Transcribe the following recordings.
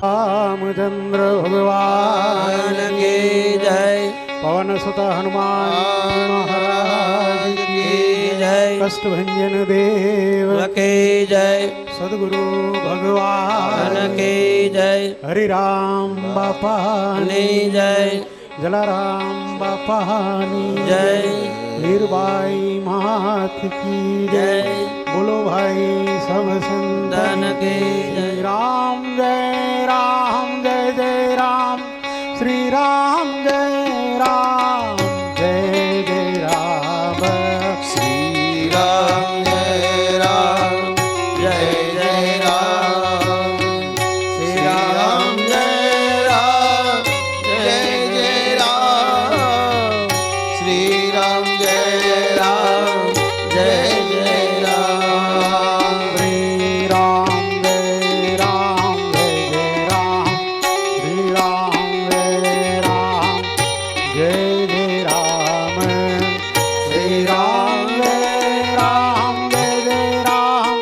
रामचंद्र भगवान की जय। पवन सुत हनुमान महाराज की जय। कष्टभंजन देव की जय। सद्गुरु भगवान की जय। हरि राम बापानी जय। जलाराम बापानी जय। वीरबाई मात की जय। बोलो भाई सब संतन की जय। राम जय राम जय जय राम श्री राम जय राम जय जय राम श्री राम जय राम जय जय राम श्री राम जय राम जय जय राम श्री राम जय राम जय जय राम श्री राम जय राम जय जय राम श्री राम जय राम जय जय राम श्री राम जय राम जय जय राम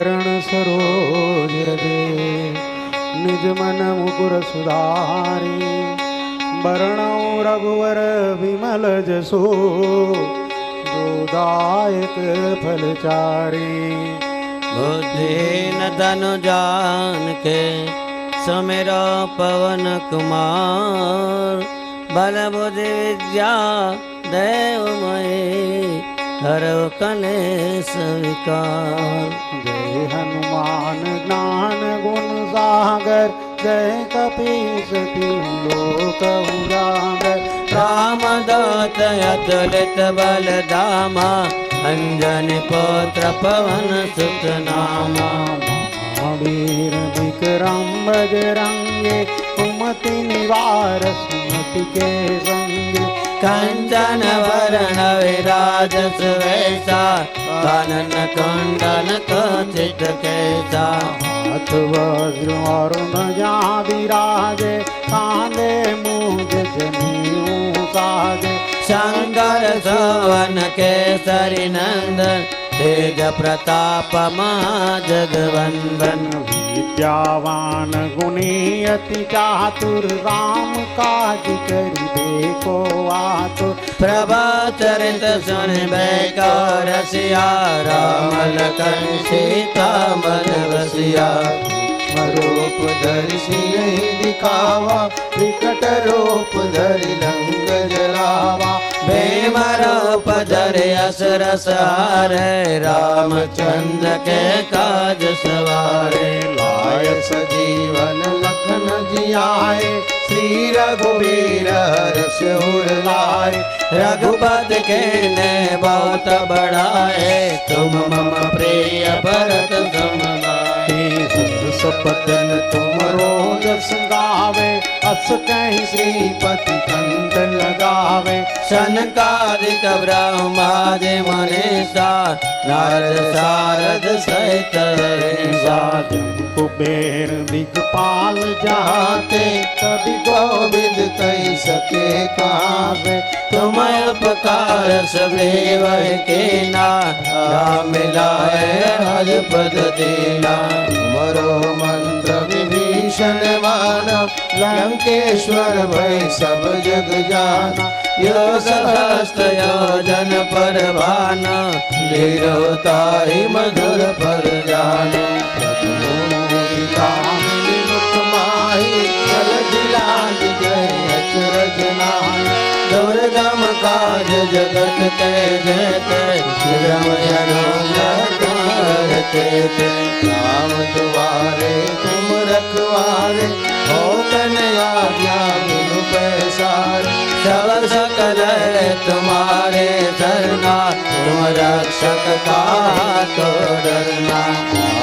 रण सरोज हृदय निज मन मुकुर सुधारी वर्णौ रघुवर विमल जसो दायक फलचारी बुद्धि न धनु जान के समेरा पवन कुमार बल बुद्धि विद्या देवमय हरौ कलेश विकार। जय हनुमान ज्ञान गुण सागर जय कपीस तिहु लोक उजागर रामदास अतुलित बल धामा अंजनी पुत्र पवन सुत नामा। महावीर विक्रम बजरंगे कुमति निवार सुमति के संगे कंचन वरण विराज सुवेशा कानन कुंडल कोचित केसा। हाथ वज्र और ध्वजा विराजे कांधे मूंज जनेऊ साजे शंकर सवन केसरी नंदन तेज प्रताप महाजगवंदन। विद्यावान गुणी अति चातुर राम काज करिबे को आतुर प्रभाचरित सुनबे को रसिया राम लखन सीता मन बसिया। रूप धरि सिंह दिखावा विकट रूप धरि लंक जलावा। भीम रूप धरि असुर सहारे रामचंद्र के काज सवारे। लाय सजीवन लखन जियाए श्री रघुवीर हर्ष उर लाए। रघुपति के ने बहुत बढ़ाए तुम मम प्रिय भरत सम भाई। सपतन तुमरो जस गावे अस कहीं श्रीपति कंठ लगावे सनकादिक ब्रह्मादि मनीषा नारद सारद सहित साधु कुबेर दिगपाल जाते कवि गोविंद कही सके कावे। तुम उपकार सुग्रीव कीना राम मिलाए हर पद दीना। तुमरो मंत्र विभीषण माना लंकेश्वर भय सब जग जाना। यो सहस्त्र योजन पर भाना लीलोताहि मधुर पर जाना। दुर्गम काज जगत के जेते सुगम करते। राम दुआरे तुम रखवारे हो कन्या बिनु पैसारे। सब सकल तुम्हारे सरना तुम रक्षक का तो डरना।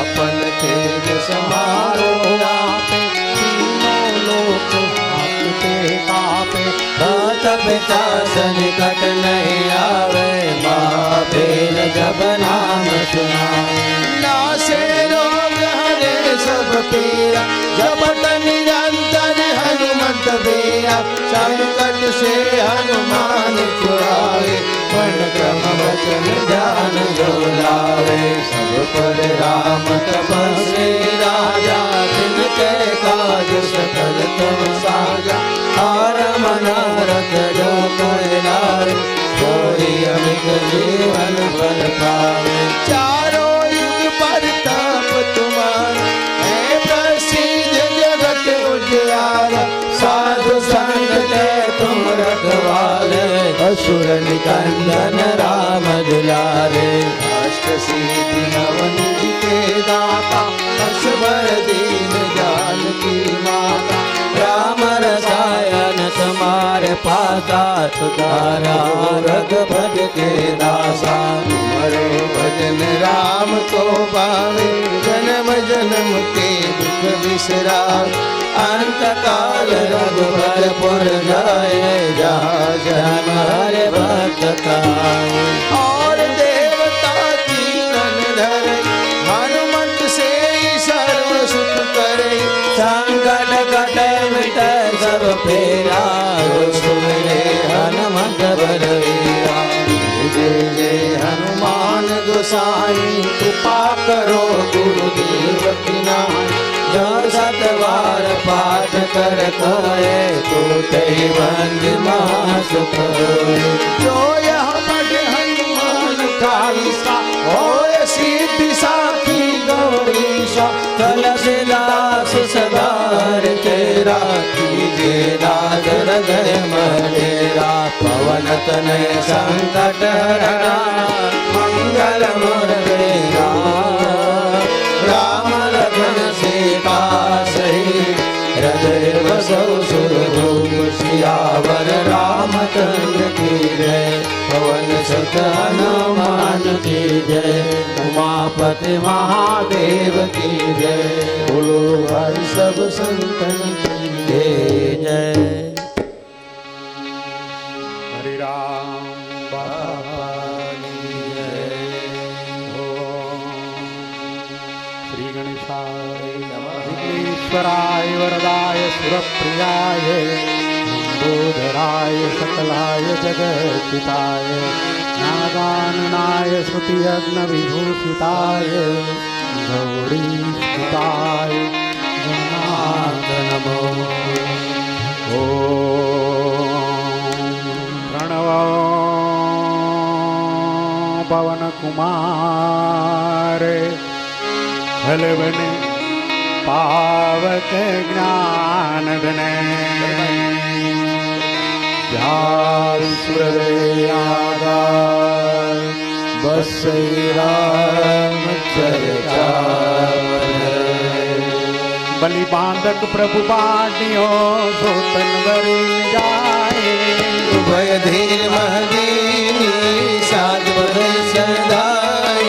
आपन तेज समारो आपे तीनों लोक आपते कापे। भूत पिशाच निकट नहीं आवे बाबेल जब नाम सुनावे। नासे रोग हरे सब पीरा जपत निरंतर हनुमत बीरा। संकट से हनुमान छुड़ावे मन क्रम वचन ध्यान जो लावे। सब पर राम तपस्वी राजा तिनके के काज सकल तुम साजा हार मनारथ जो कोई लाए कोई अमित जीवन फल पावे चारों युग परताप तुम्हारा है प्रसिद्ध जगत उजियारा साधु संत के तुम रखवाले असुर निकंदन राम दुलारे अष्ट सिद्धि नवनिधि के दाता हर्षवर दीन जानकी माता राम रसायन तुम्हारे पाता तुकारा रघुपत के दासा मरो भजन राम को पावे जन्म जन्म के दुख विसरावे अंत काल रघुपतपुर जाए जहाँ जन्म हरे भक्त का और देवता कीर्तन धरे हनुमंत से सर्व सुख करे संकट कटे मिटे सब फेरा सुमिरे हनुमत बलवीरा जय जय हनुमान गोसाई कृपा करो गुरुदेव की नाई जो सतवार पाठ कर कोए तो ते बंद महासुख जो यह पढ़े हनुमान चालीसा होय सिद्धि साखी गौरीशा तुलसीदास सदार तेरा कीजे राज हृदय मडेरा पवन तनय संकट हरणा मंगल मुरलीरा राम लखन सीता सही हृदय बसौ सुरभूप सियावर रामचंद्र की जय पवन सुत हनुमान की जय उमापति महादेव की जय बोलो भाई सब संतन की जय हरे राम बाबानी ओम श्री गणेशाय विघ्नेश्वराय वरदाय सुरप्रियाय लंबोदराय सकलाय जगत्पिताय ज्ञानाननाय श्रुतियज्ञविभूषिताय गौरीसुताय गणनाथ नमो प्रणव पवन कुमार हलवन पावक ज्ञान धन बस राम चर्चा बलि बांधक प्रभु बाटियो सोतन वरुण जाए उभय धीर महदीनी साध बदल सदाए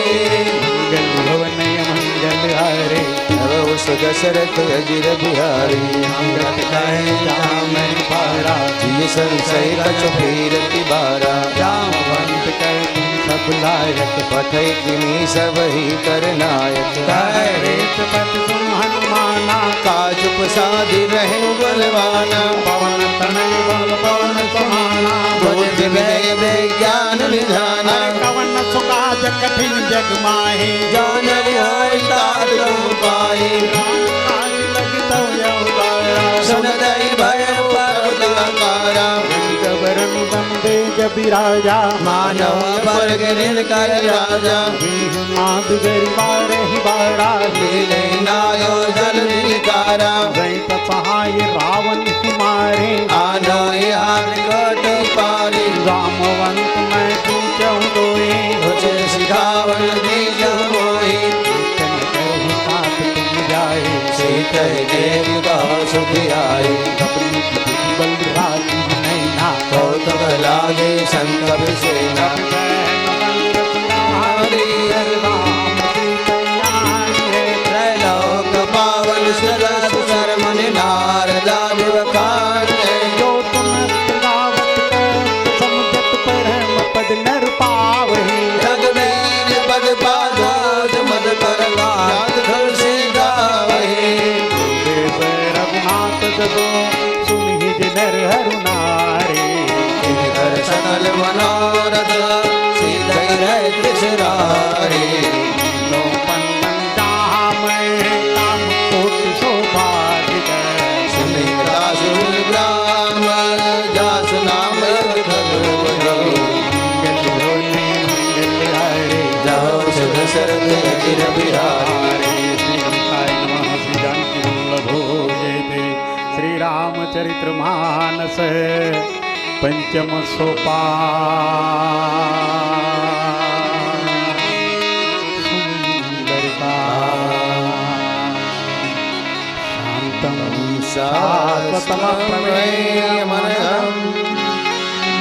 मंगल भवन मंगल हरे नव सुख दशरथ अजिर बिहारी अंगत कहे राम पारा जिय संशय कछ फेरति बारा जामवंत कहे सब लायक पठै किनी सब ही कर नायक कहे रेत पत सुन हनुमाना काज प्रसाद रहे बलवाना पवन तनय बल पवन समाना बुद्धि विनय विज्ञान निधाना कवन सुकाज कठिन जग माहे ज्ञान विहाय तात तुम पाए काज लगित अवतारा सुनदय भय परदाकारा गबरन दम तेज बिराजा मानव पर गिरिन कर राजा नाद गरिबार ही बारा लीले नायो जल निकारा दैत सहाय रावण कुमारे आनो यान कोट पारी रामवंत मैं पूछूं दोए तुझे सिखावन दीज मोहि तन करहु साथ तुम जाए सीत देव का सुख आई अपनी बल राजी नैना कौतुक लागे संकट सेना हरि राम त्रैलोक पावन सरस शर्मन नारदा दिवकान जो तुम गावत कर समुझत परम पद नर पावहि रघुवीर पद पादाज मद पर याद घर से गावहि देव रघुनाथ जगो सुनि नर हरु नारे कर सकल मनोरथ सिद्ध रह त्रिशरारे लो पंदन जाम काम कोटि शोभा अजिर बिहारी श्री गणेशाय नमः श्री जानकी वल्लभो जयते श्री रामचरितमानस पंचम सोपान सुंदरता शांतम शाश्वतम प्रमेयमनघम्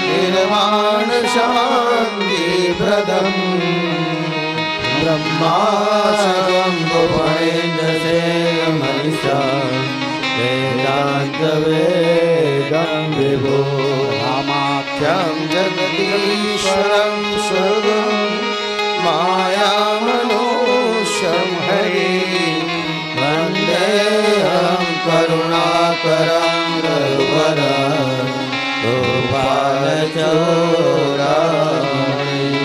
निर्वाण शांति प्रदम् ब्रह्मासकं भुवनेन्द्र सेयमनिषा वेदांत वेदं विभो रामाख्यं जगदीश्वरं सर्वं मायामनोषं हरि वन्देऽहं करुणाकरं रघुवरं गोपालचूडामणिं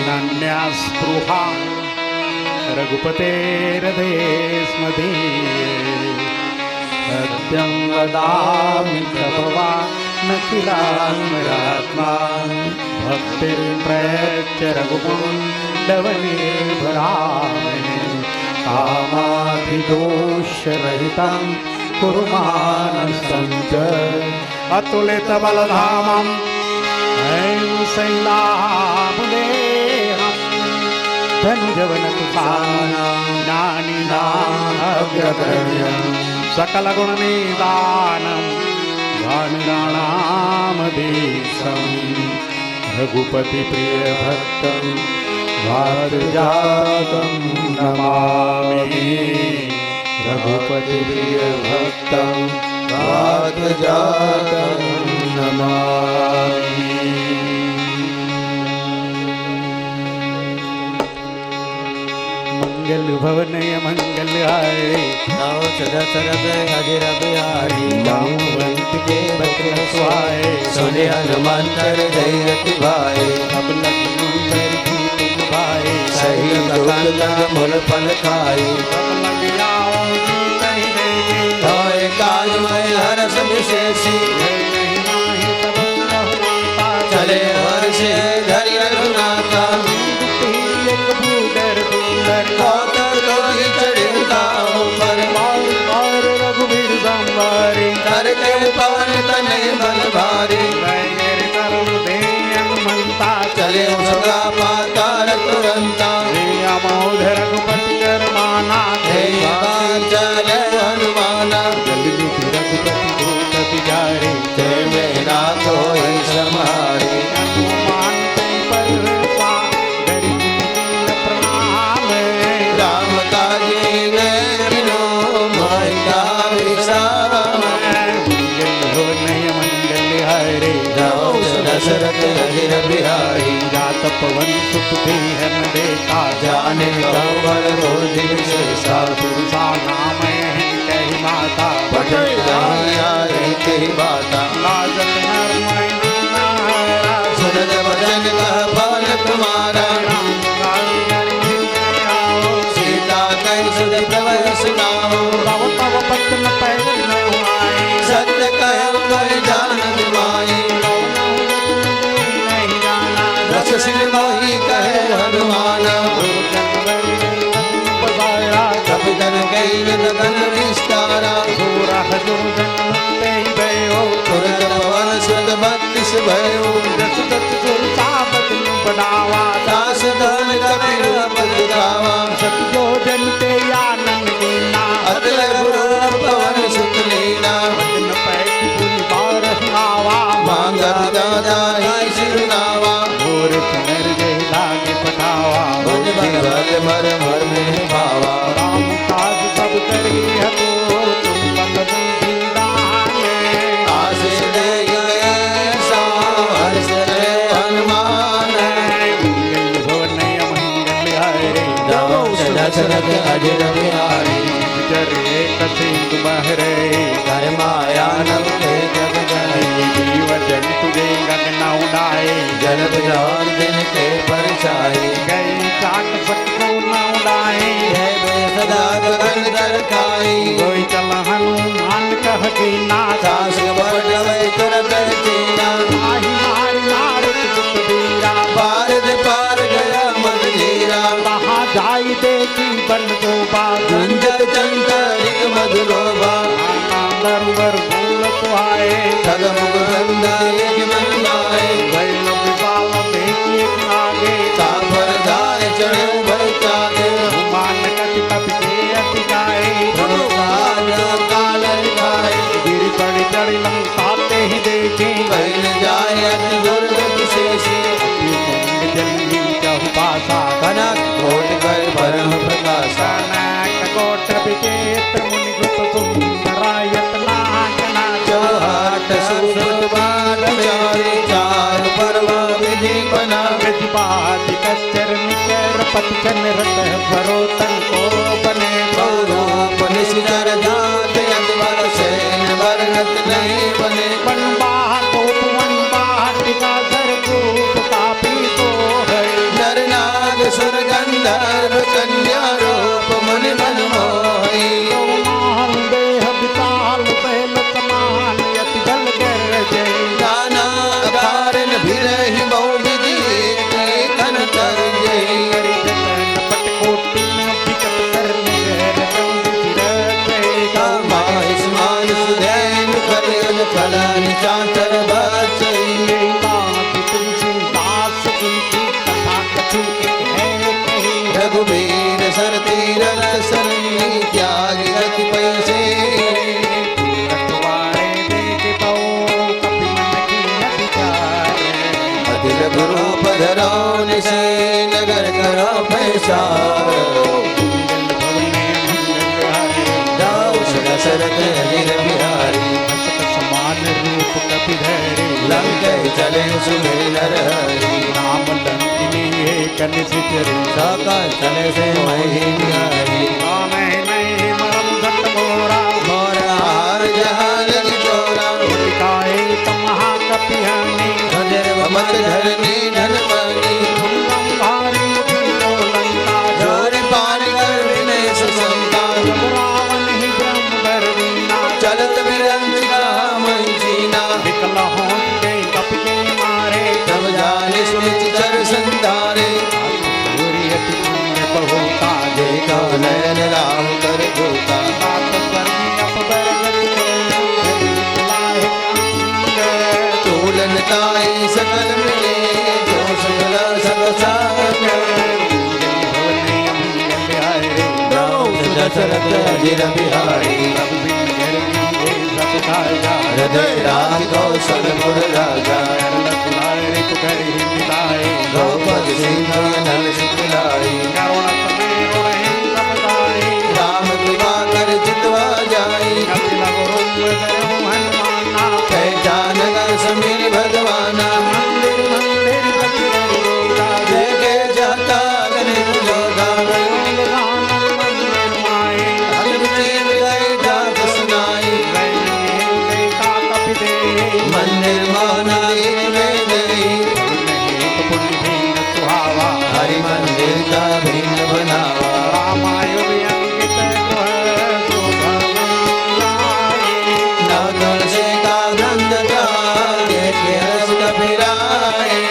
नान्यास्पृहा रघुपतेर्देस्मदीये सत्यं वदामि च भवान् किलात्मा भक्तिर्प्रयच्छ रघुकुण्डवनेभरामहे कामाधिदोषरहितं कुरु मानसं च अतुलितबलधामं शैलामुदेहम् धनुजवनकुशानां ज्ञानिनामग्रगण्यं सकलगुणनिदानं वाणिराणामधीशं रघुपतिप्रियभक्तं वातजातं नमामि रघुपतिप्रियभक्तं वातजातं नमामि मंगल भवनय मंगल आए नव सरद अजिर बिहारी जामवंत के बक्र स्वाए सुने हनुमंतर जयति भाई अब लखनऊ पर की तुम भाई सही कंदन मुल फल खाई अब लग जाओ जी कहीं देगी तोय काज में हरस विशेषी नहीं नाही तब रघुनाथा चले वर्षे धरि रघुनाथा एक भूदर सुंदर कौतर कोई चढ़ता ऊपर और रघुवीर संवारी करके पवन तने बल भारी वैर करम दे हनुमंता चले उसका पाताल तुरंता अमोध रघुपति करमाना हे चल हनुमाना जल्दी रघुपति दूत बिचारे ते मेरा कोई समारे हनुमान ते पर गरीब प्रणाम राम काजी में बिनो मायका विश्राम मंगल हो नय मंगल हरे दशरथ अजिर बिहारी जात पवन सुत देहन देखा जाने कौवल बुद्धि विशेषा पुरुषा नाम है कही माता पटैया ही बाता लाजत नरमय सुनत वचन कह पवन कुमारा सीता कई सुध प्रवर सुनाओ तव तव पतन पैदल आए सत्य कहो कोई जानत माई नहीं जाना रस सिर मोही कहे हनुमान बजाया कपितन कई गगन विस्तारा सूरह दुर्जन ते भयो तुरत पवन सुत बत्तीस भयो रस दत सुरसावत बनावा दास धन कपिल पद गावा सत्यो जन ते आनंद लीना अतल गुरु पवन सुत लीना वचन पैठ पुनि बार सुनावा मांगत दादा ही सिरनावा घोर पुनर जय लागे पठावा भज भगवत मर मर में भावा राम काज सब करी हतो तुम बल दीदाने आशीष दे गए हर्ष रे हनुमान मंगल भवनय मंगल हरे दशरथ अजिर बिहारी जर एक सिंधु बहरे कर माया नव के जग जाई जीव जंतु दे गगन उड़ाए जल बिजौर दिन के परछाई गई चाक सको न उड़ाए है वे सदा गगन कर खाई कोई चल हनुमान कह की ना सास बड़वे तुरत चीना आही मारी नारद कुत बीरा पार दे पार गया मत धीरा कहाँ जाई देखी बन शोभा गुंजत चंचलिक मधुरोभा नरवर मूल सुहाए खगमुग वृंदा एक मन लाए वैल विशाल भेटी एक आगे तापर जाए चढ़े भय त्यागे मान कति कपि के अति गाए काल खाए गिरि चढ़ी चढ़ी लंका ते ही देखे कहीं न जाए अति दुर्गत शेषी जल्दी चहु पासा कनक कोट कर परम प्रकाशा कनक कोट विजेत मुनि गुप्त सुंदरायत नागना चौहाट सुरबाण चारे चार पर्व विधि बना गजबादि कच्चर निकर पतचन रत भरोतन को बने गौरूप निशिचर जात यदवर सेन वर्णत नहीं बने बनबाह गोप वनबाह टिका सर रूप कापी तो है नर नाग सुर गंधर्व कन्या रूप मुनि मन मोही महान देह विशाल पहल समान यति जल कर जय नाना कारण भिरहि बहु विधि कन तर जय करि जतन पट कोटि में विकट करने रंग सिर माय स्मान सुधैन कलियुग फलन चातर बसई तुलसी दास उनकी कथा कछु एक है कही रघुबीर सर तीरथ सरणी त्याग गति पैसे रखवारे देख तो कपि मन की न विचार अदिल गुरु पधरो निसे नगर करो पैसार मंगल भवने मंगल हारे जाओ दशरथ अजिर बिहारी हसत समान रूप कपि धरे लंके चले सुमिर नर हरि नाम लंकिनी एक निशिचर साका चले से महिमारी नहीं नहीं मरम सत मोरा मोर हार जहाँ लगी चोरा काए तमहा कपि हनी धजर मत धरनी धन मानी तुल्लम भारी किलो लंका जोर पार कर विनय सुसंता रावण ही ब्रह्म गर्वीना चलत विरंचिका मंचीना विकल हों गए कपि के मारे तब जाने सुनिच चर संधारे पूरी अति पुण्य बहुता देखा नयन राम कर गोता बात बनी अपबर तोलन ताई सकल मिले जो सकल सब साग दशरथ अजिर बिहारी हृदय राज कौशल पुर राजा द्रौपदी सिंह नल सिखलाई राम कृपा कर जितवा जाई पहचानगर समीर भगवाना देखे जाता गणेश जोधा अद्भुत गए जात सुनाई मंदिर मानाई में नहीं हरि मंदिर का भिन्न बनावा नव तुलसी का गंध जाए के रस कपिराए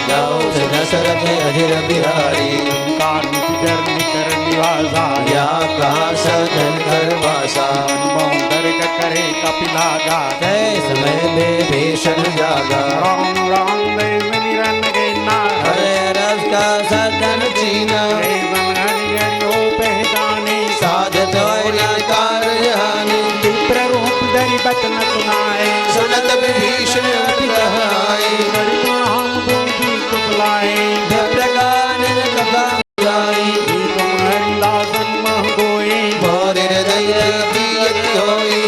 जाओ से दशरथ अजिर बिहारी या कहा सदन कर वासा करे कपिलागा जय समय में भीषण जागा राम राम दे मिरन के ना हरे रस का सदन चीना साधत कार्य हानि प्ररूप धरि बचन सुनाए सुनत विभीषण अति कहाई तुलाए भद्रगान कथा गाई हरिदासन मह गोई मोर हृदय प्रियत होई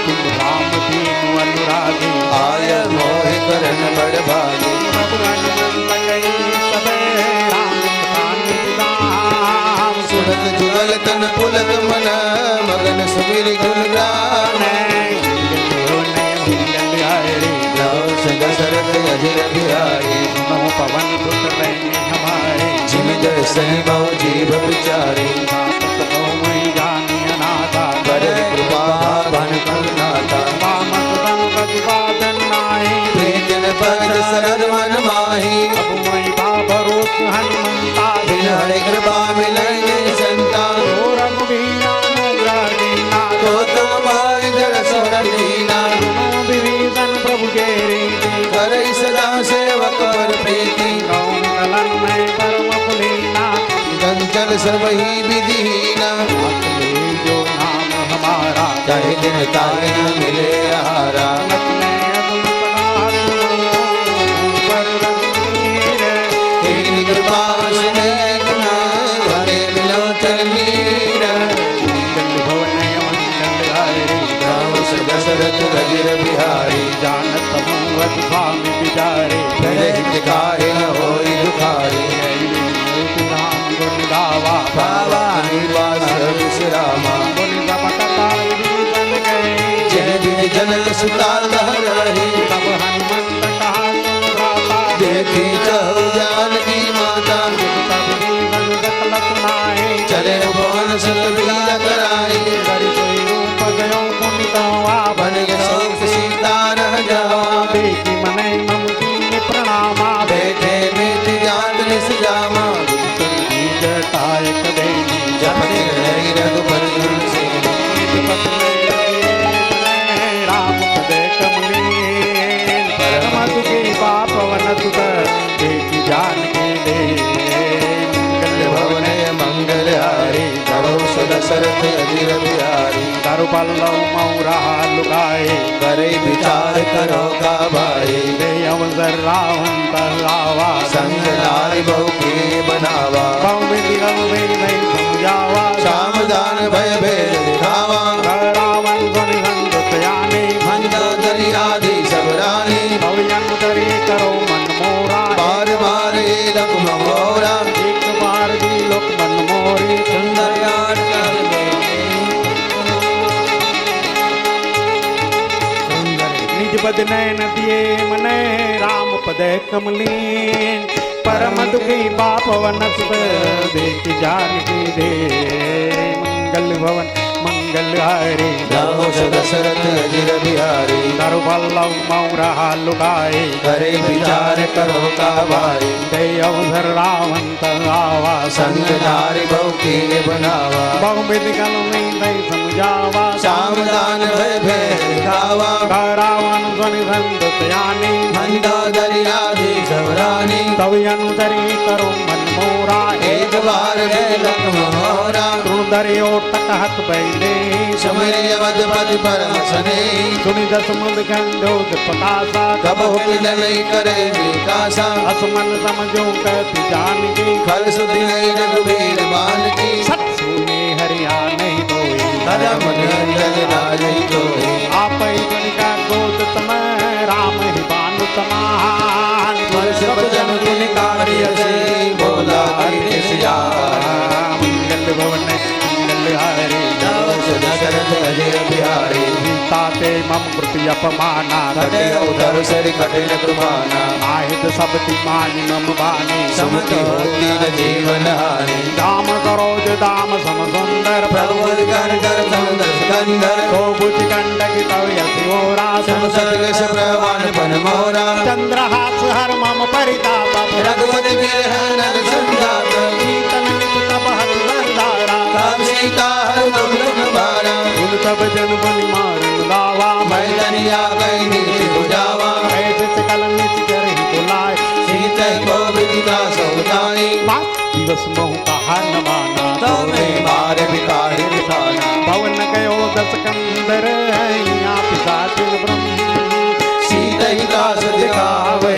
तुम राम दीन अनुरागी आय मोह करन बड़ भागी भगवान लगे सबे राम राम सुनत जुगल तन पुलक मन मगन सुमिर गुण गान दशरथ अजिर बिहारी पवन सुत हमारे जिम दर्शन बहु जीव विचारी कर कृपा भन करुणाता प्रीतन पद सरद मन माही बिन त्याग सब ही विधिहीन हाथ ले जो नाम हमारा चाहे दिन तारे न मिले आहारा अपने अगम पधार ऊपर रघुवीर तेरी कृपा से भरे विलोचन मीर मंगल भवन मंगल हरे राम दशरथ रघुर बिहारी जानत मोहत स्वामी बिचारे भले हित काहे न होई दुखारी राम गुण गावा पावा निवास विश्रामा बोल बपटा जन गए जय विधि जनक सुता रही तब हनुमंत कहा सुभ्राता देखी चहु जानकी माता तब संगत लखनाए चले भवन सतवीर कराई हरि कोई रूप गयो मुनितवा बन गए शोक सीता रह जावा देखी मनै मम कीन्य प्रणामा बैठे बीत जात निस जामा जटाय कदेनी जप रही रघुपति राम पद कमलीन परम दुखी पापवन सुत देखी जान के दे मंगल भवन मंगल हारी करो दशरथ अजिर बिहारी करु पल्लव मौरा लुकाए करे विचार करो का भाई दे अवसर रावण तलावा संग नारी बहु के बनावा बहु विधि रघु नहीं समझावा श्याम दान भय भेद दिखावा रावण गुण संत यानी मंदा दरियाधि सब रानी भवियन करी करो मन मोरा बार बार लख मोरा एक बार भी लोक मन मोरी सुंदर यार कर निज बद नयन दिए मने राम पद कमलीन परम दुखी बाप वनस्प देख जान की दे मंगल भवन मंगल हरे रामो दशरथ अजिर बिहारी करु पल्लव मौरा लुकाए करे विचार करो का भाई दे अवसर रावण तलावा संग नारी बहु के बनावा बहु विधि कल नहीं समझावा श्याम दान भय भेद दिखावा रावण ध्वनि संत यानी मंदा दरियाधि सब रानी तब अनुदरी करो मन मोरा एक बार लख मोरा दरियो टकहत बैले समर अवधपति परम सने सुनि दस मद गंधो प्रकाशा कब हुकिल नहीं करे विकासा असमन समझो कहती जान की खल सुधि नहीं रघुवीर मान की सत सुने हरिया नहीं कोई धर्म निरंजन राजै जोई आप का गोद तम राम ही बानु समान सब जन गुण कार्य से बोला हरि सिया मंगल भवन मंगल हरे दशरथ अजिर बिहारी ताते मम कृति अपमाना कटे उधर सर कठिन कृपाना आहित सब मानी मम बानी समति होती न जीवन हानि दाम सरोज दाम सम सुंदर प्रभु कर कर समुद्र सिकंदर तो भुज कंडक तव यशोरा सम सतगस प्रवान बन मोरा चंद्रहास हर मम परिताप रघुपति बिरहन संदात शीतल नित तब हत लंदारा तब सीता हर दुख बारा उन तब जन बलि मारन गावा मैं दनिया गई नीति बुझावा ऐसे सकल नित कर ही बुलाए सीता को विदिता सौदाई दिवस महु कहा न माना तोमे मार भिखारी बिठाना भवन गयो दस कंदर यहाँ पिशाच ब्रह्म सीता ही दास दिखावे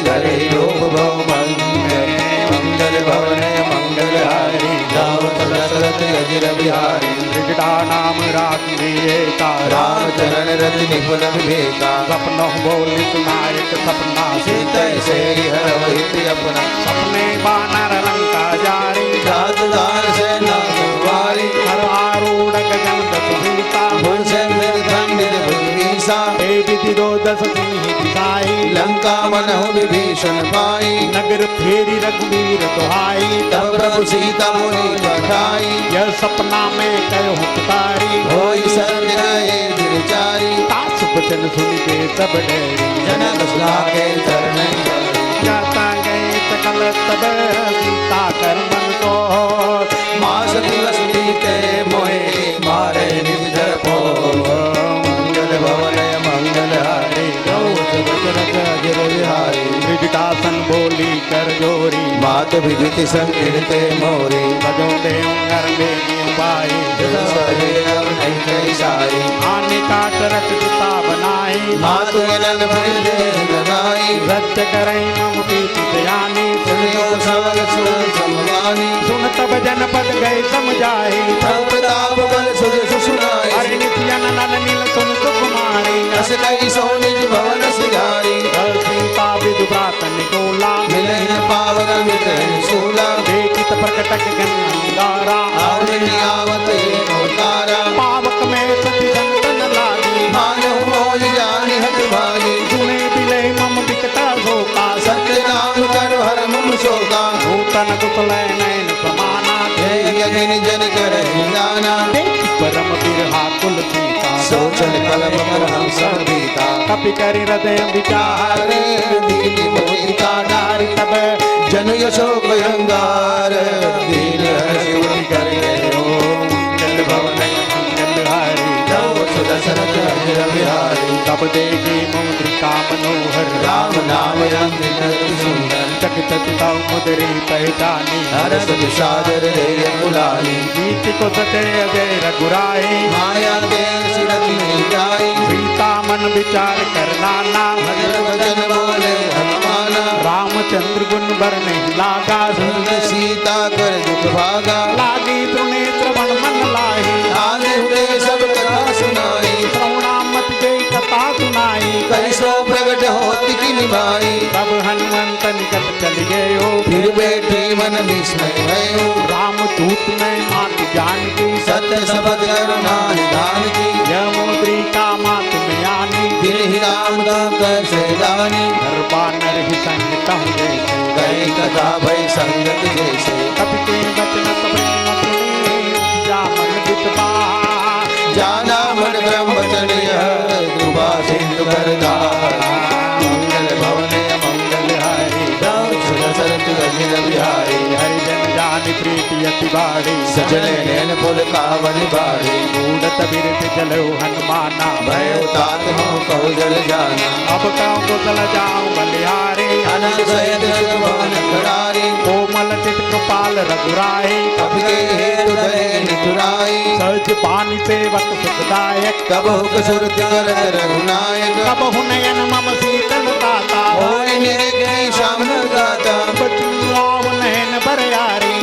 धरे लोक भव मंगल मंगल भवन मंगल हारी रावत दशरथ अजिर बिहारी त्रिजटा नाम रात्रिएका रामचरण रति निपुण विवेका सपनों बोली सुनायक सपना सीता से हर हित अपना सपने बानर लंका जारी जात दान से नारी हर आरूढ़ गगन दस सीता भूषण खंडित भूमिसा विधि दो दस सिंह दिखाई लंका मनहु विभीषण पाई नगर फेरी रघुवीर दुहाई तब प्रभु सीता मुनि पठाई यह सपना में कहो पुकारी होई सत्य गए दिलचारी तास बचन सुन के सब डरी जनक सुधा के चरण जाता गए सकल तब सीता कर मन को मास दिवस बीते मोहे मारे निधर पो मंगल भवन मंगल हारी गौ दशरथ अजिर बिहारी त्रिजटासन बोली कर जोरी मार मात विभूति संकीर्ते मोरे भजो देव घर में उपाई नहीं सारी आने काट रख पिता बनाई मातु मिलन भय सत्य करई मम प्रीति दयानी सुनियो सबल सुर समवानी सुनत भजन पद गए समझाए प्रताप बल सुर सुनाई हरि नित्य नल नील सुन सुकुमारी अस कई सो निज भवन सिधारी सीता विदु ब्रात निकोला मिले न पावन मिले सूला देखित प्रकटक गंगारा आवृत्ति आवत अवतारा पावक में सती संतन लागी मानो मोज जानि हत भागी सुने बिले मम बिकटा शोका सत्य नाम कर हर मम शोका नूतन कुतल नयन समाना जय अग्नि जन कर दाना परम बिरहा कुल सीता सोचल कलम कर हम सब बीता कपि करि हृदय विचार हरे दीन मोहि का डार तब जन यशो भयंगार दीन हरि करे हो मंगल भवन मंगल हारी जाओ सुदशरथ अजर बिहारी तब देगी मुद्रिका मनोहर राम नाम अंग सुंदर चकित तव मुद्री पहचानी हरस विषादर देय कुलाली नीति को सते अजय रघुराई माया के सिरत में जाई सीता मन विचार करना नाम भजन भजन बोले हनुमाना रामचंद्र गुण बर नहीं लागा सुन सीता कर दुख भागा लागी त्रिनेत्र बन मन लाही आगे हुए सब कथा सुनाई श्रवणामत जय कथा सुनाई कैसो प्रगट होती की निभाई तब हनुमंत निकट चल गए हो फिर बैठी मन विस्मय भयो राम दूत में मात जान की सत्य शब्द करुणा निधान की यमुद्रिका मात में आनी दिल ही राम दाम कैसे दानी दरबा नर ही संग कहूँ जैसे कई कथा भय संगत जैसे कपि के वचन प्रेम सुने उपजा मन बितबा जाना मन ब्रह्मचर्य कृपा सिंधु करदार मंगल भवन मंगल हारी राम सुदशरथ अजर बिहारी हरि जन जानि प्रीति अति बाड़ी सजने नैन पुल कावन बाड़ी मूढ़त बिरथ जलो हनुमाना भय तात हो कहु जल जाना अब कहूँ कुशल जाऊँ बलिहारी अनंत सहित भवन खड़ारी कोमल चित कृपाल रघुराई कभी के हेतु दले नितुराई सहज पानी सेवक सुखदायक कब हुक सुरत करत रघुनायक कब हुनयन मम शीतल दाता होय निरखे श्याम गाता बचलाव नयन बरयारी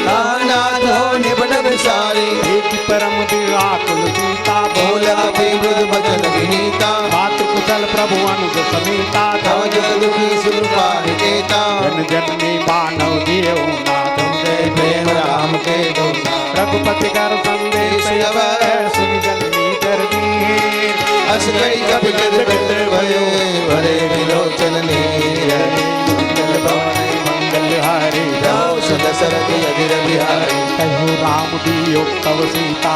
नाथ हो निबन विसारी एक परम विराकुल सीता बोल कपि मृद बचन विनीता मातृ कुशल प्रभु अनुज समेता तव जग दुखी सुरपा निकेता जन जननी मानव देव नाथ जय प्रेम राम के दूता रघुपति कर संदेश अवै सुन जननी कर दीर अस कई कपि जगत भयो भरे विलोचन नीर मंगल भवन मंगल हारी जाओ सुदशरथ अजर बिहारी कहो राम दियो तव सीता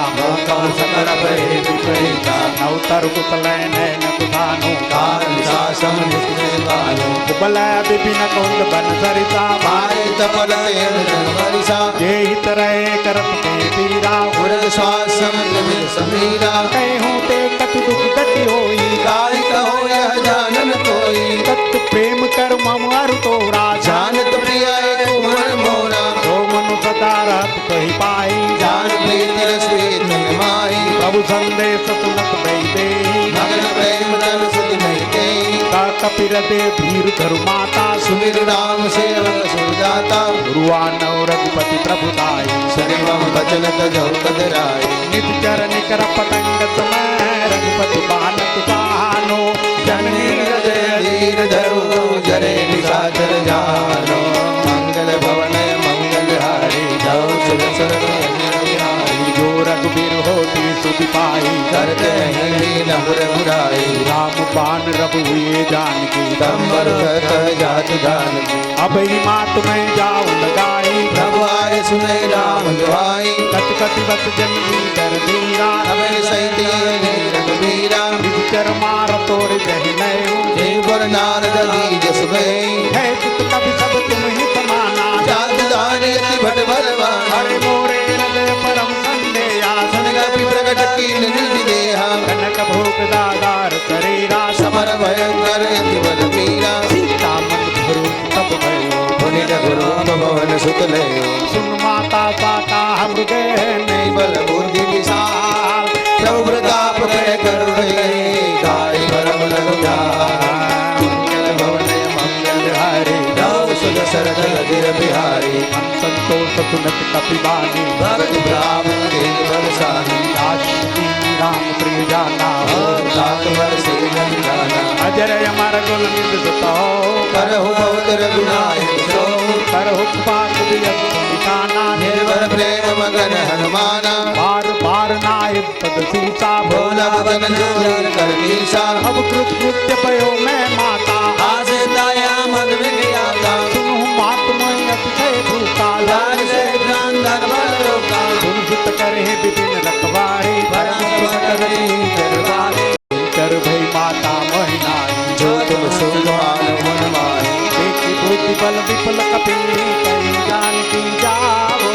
कौ सकल भय विपरीता नवतर कुशल नयन कुधानु काल शासम नित्य कालो कुबल विपिन कौंद बन सरिता मारे तपल तेन बरिसा जे हित रहे करत के पीरा उर श्वास समुद्र में समीरा कहूँ ते कति दुख गति होई काई कहो यह जानन कोई तत् प्रेम कर मम अरु तोरा जानत प्रिय कुमर मोरा जो मनु सदा रहत कही पाई जान प्रीति रसवीत माई प्रभु संदेश सुनत बई दे मगन प्रेम तन सुध नहीं गई कपिर दे धीर धरु माता सुमिर राम सेवक सुजाता गुरुआनव रघुपति प्रभुदाई शरीरम बचन तजो कदराई नित चरण कर पतंग समय रघुपति बालक सहानो जननी हृदय धीर धरो जरे निशाचर जानो मंगल भवन मंगल हारी जाओ सुदशरथ अजर बिहारी जो रघुबीर होती सुधि पाई करते हैं नहुर बुराई राम बान रघु हुए जानकी तंबर जात जान अब ही मात में जाऊं लगाई प्रभु आए सुने राम दुआई कति कति बस जननी कर दीरा अबे सैती रघुबीरा विचर मार तोड़ जहि नयो देवर नारद दीज सुबह है चित कभी सब तुम ही समाना जात दानी अति भट बलवान हरे मोरे हृदय परम संदेया कपि प्रकट कीन निज देहा कनक भोग दादार शरीरा समर भयंकर अति बल मीरा सीता मन धरु तब भयो पुनित गुरु भवन सुत ले सुन माता साका मृगे नहीं बल बुद्धि विशाल प्रभु प्रताप करे करुण गाय परम लघु मंगल भवन मंगल हारी नव सुध सरद अधीर बिहारी संतोष सुनत कपिबानी भगत ब्राह्मण देव बरसानी राष्ट्री राम प्रिय जाना हो सात वर्ष जाना अजर अमर गुण नित सुतो करहु बहुत रघुनायक सो करहु पाप दियना निर्भर प्रेम मगन हनुमाना बार बार नायक पद सीसा भोला बदन जोर कर मीसा अब कृत कृत्य पयो मैं माता आज दया मन में आता सुनु महात्मय अतिशय भूता लाल से प्राण धर्म लोका सुन सुत करे विपिन रखवारे परम करी करवारे कर भई माता महिना जो तुम सुभान मन माहे देखी बुद्धि बल विफल कपि कई जान की जाओ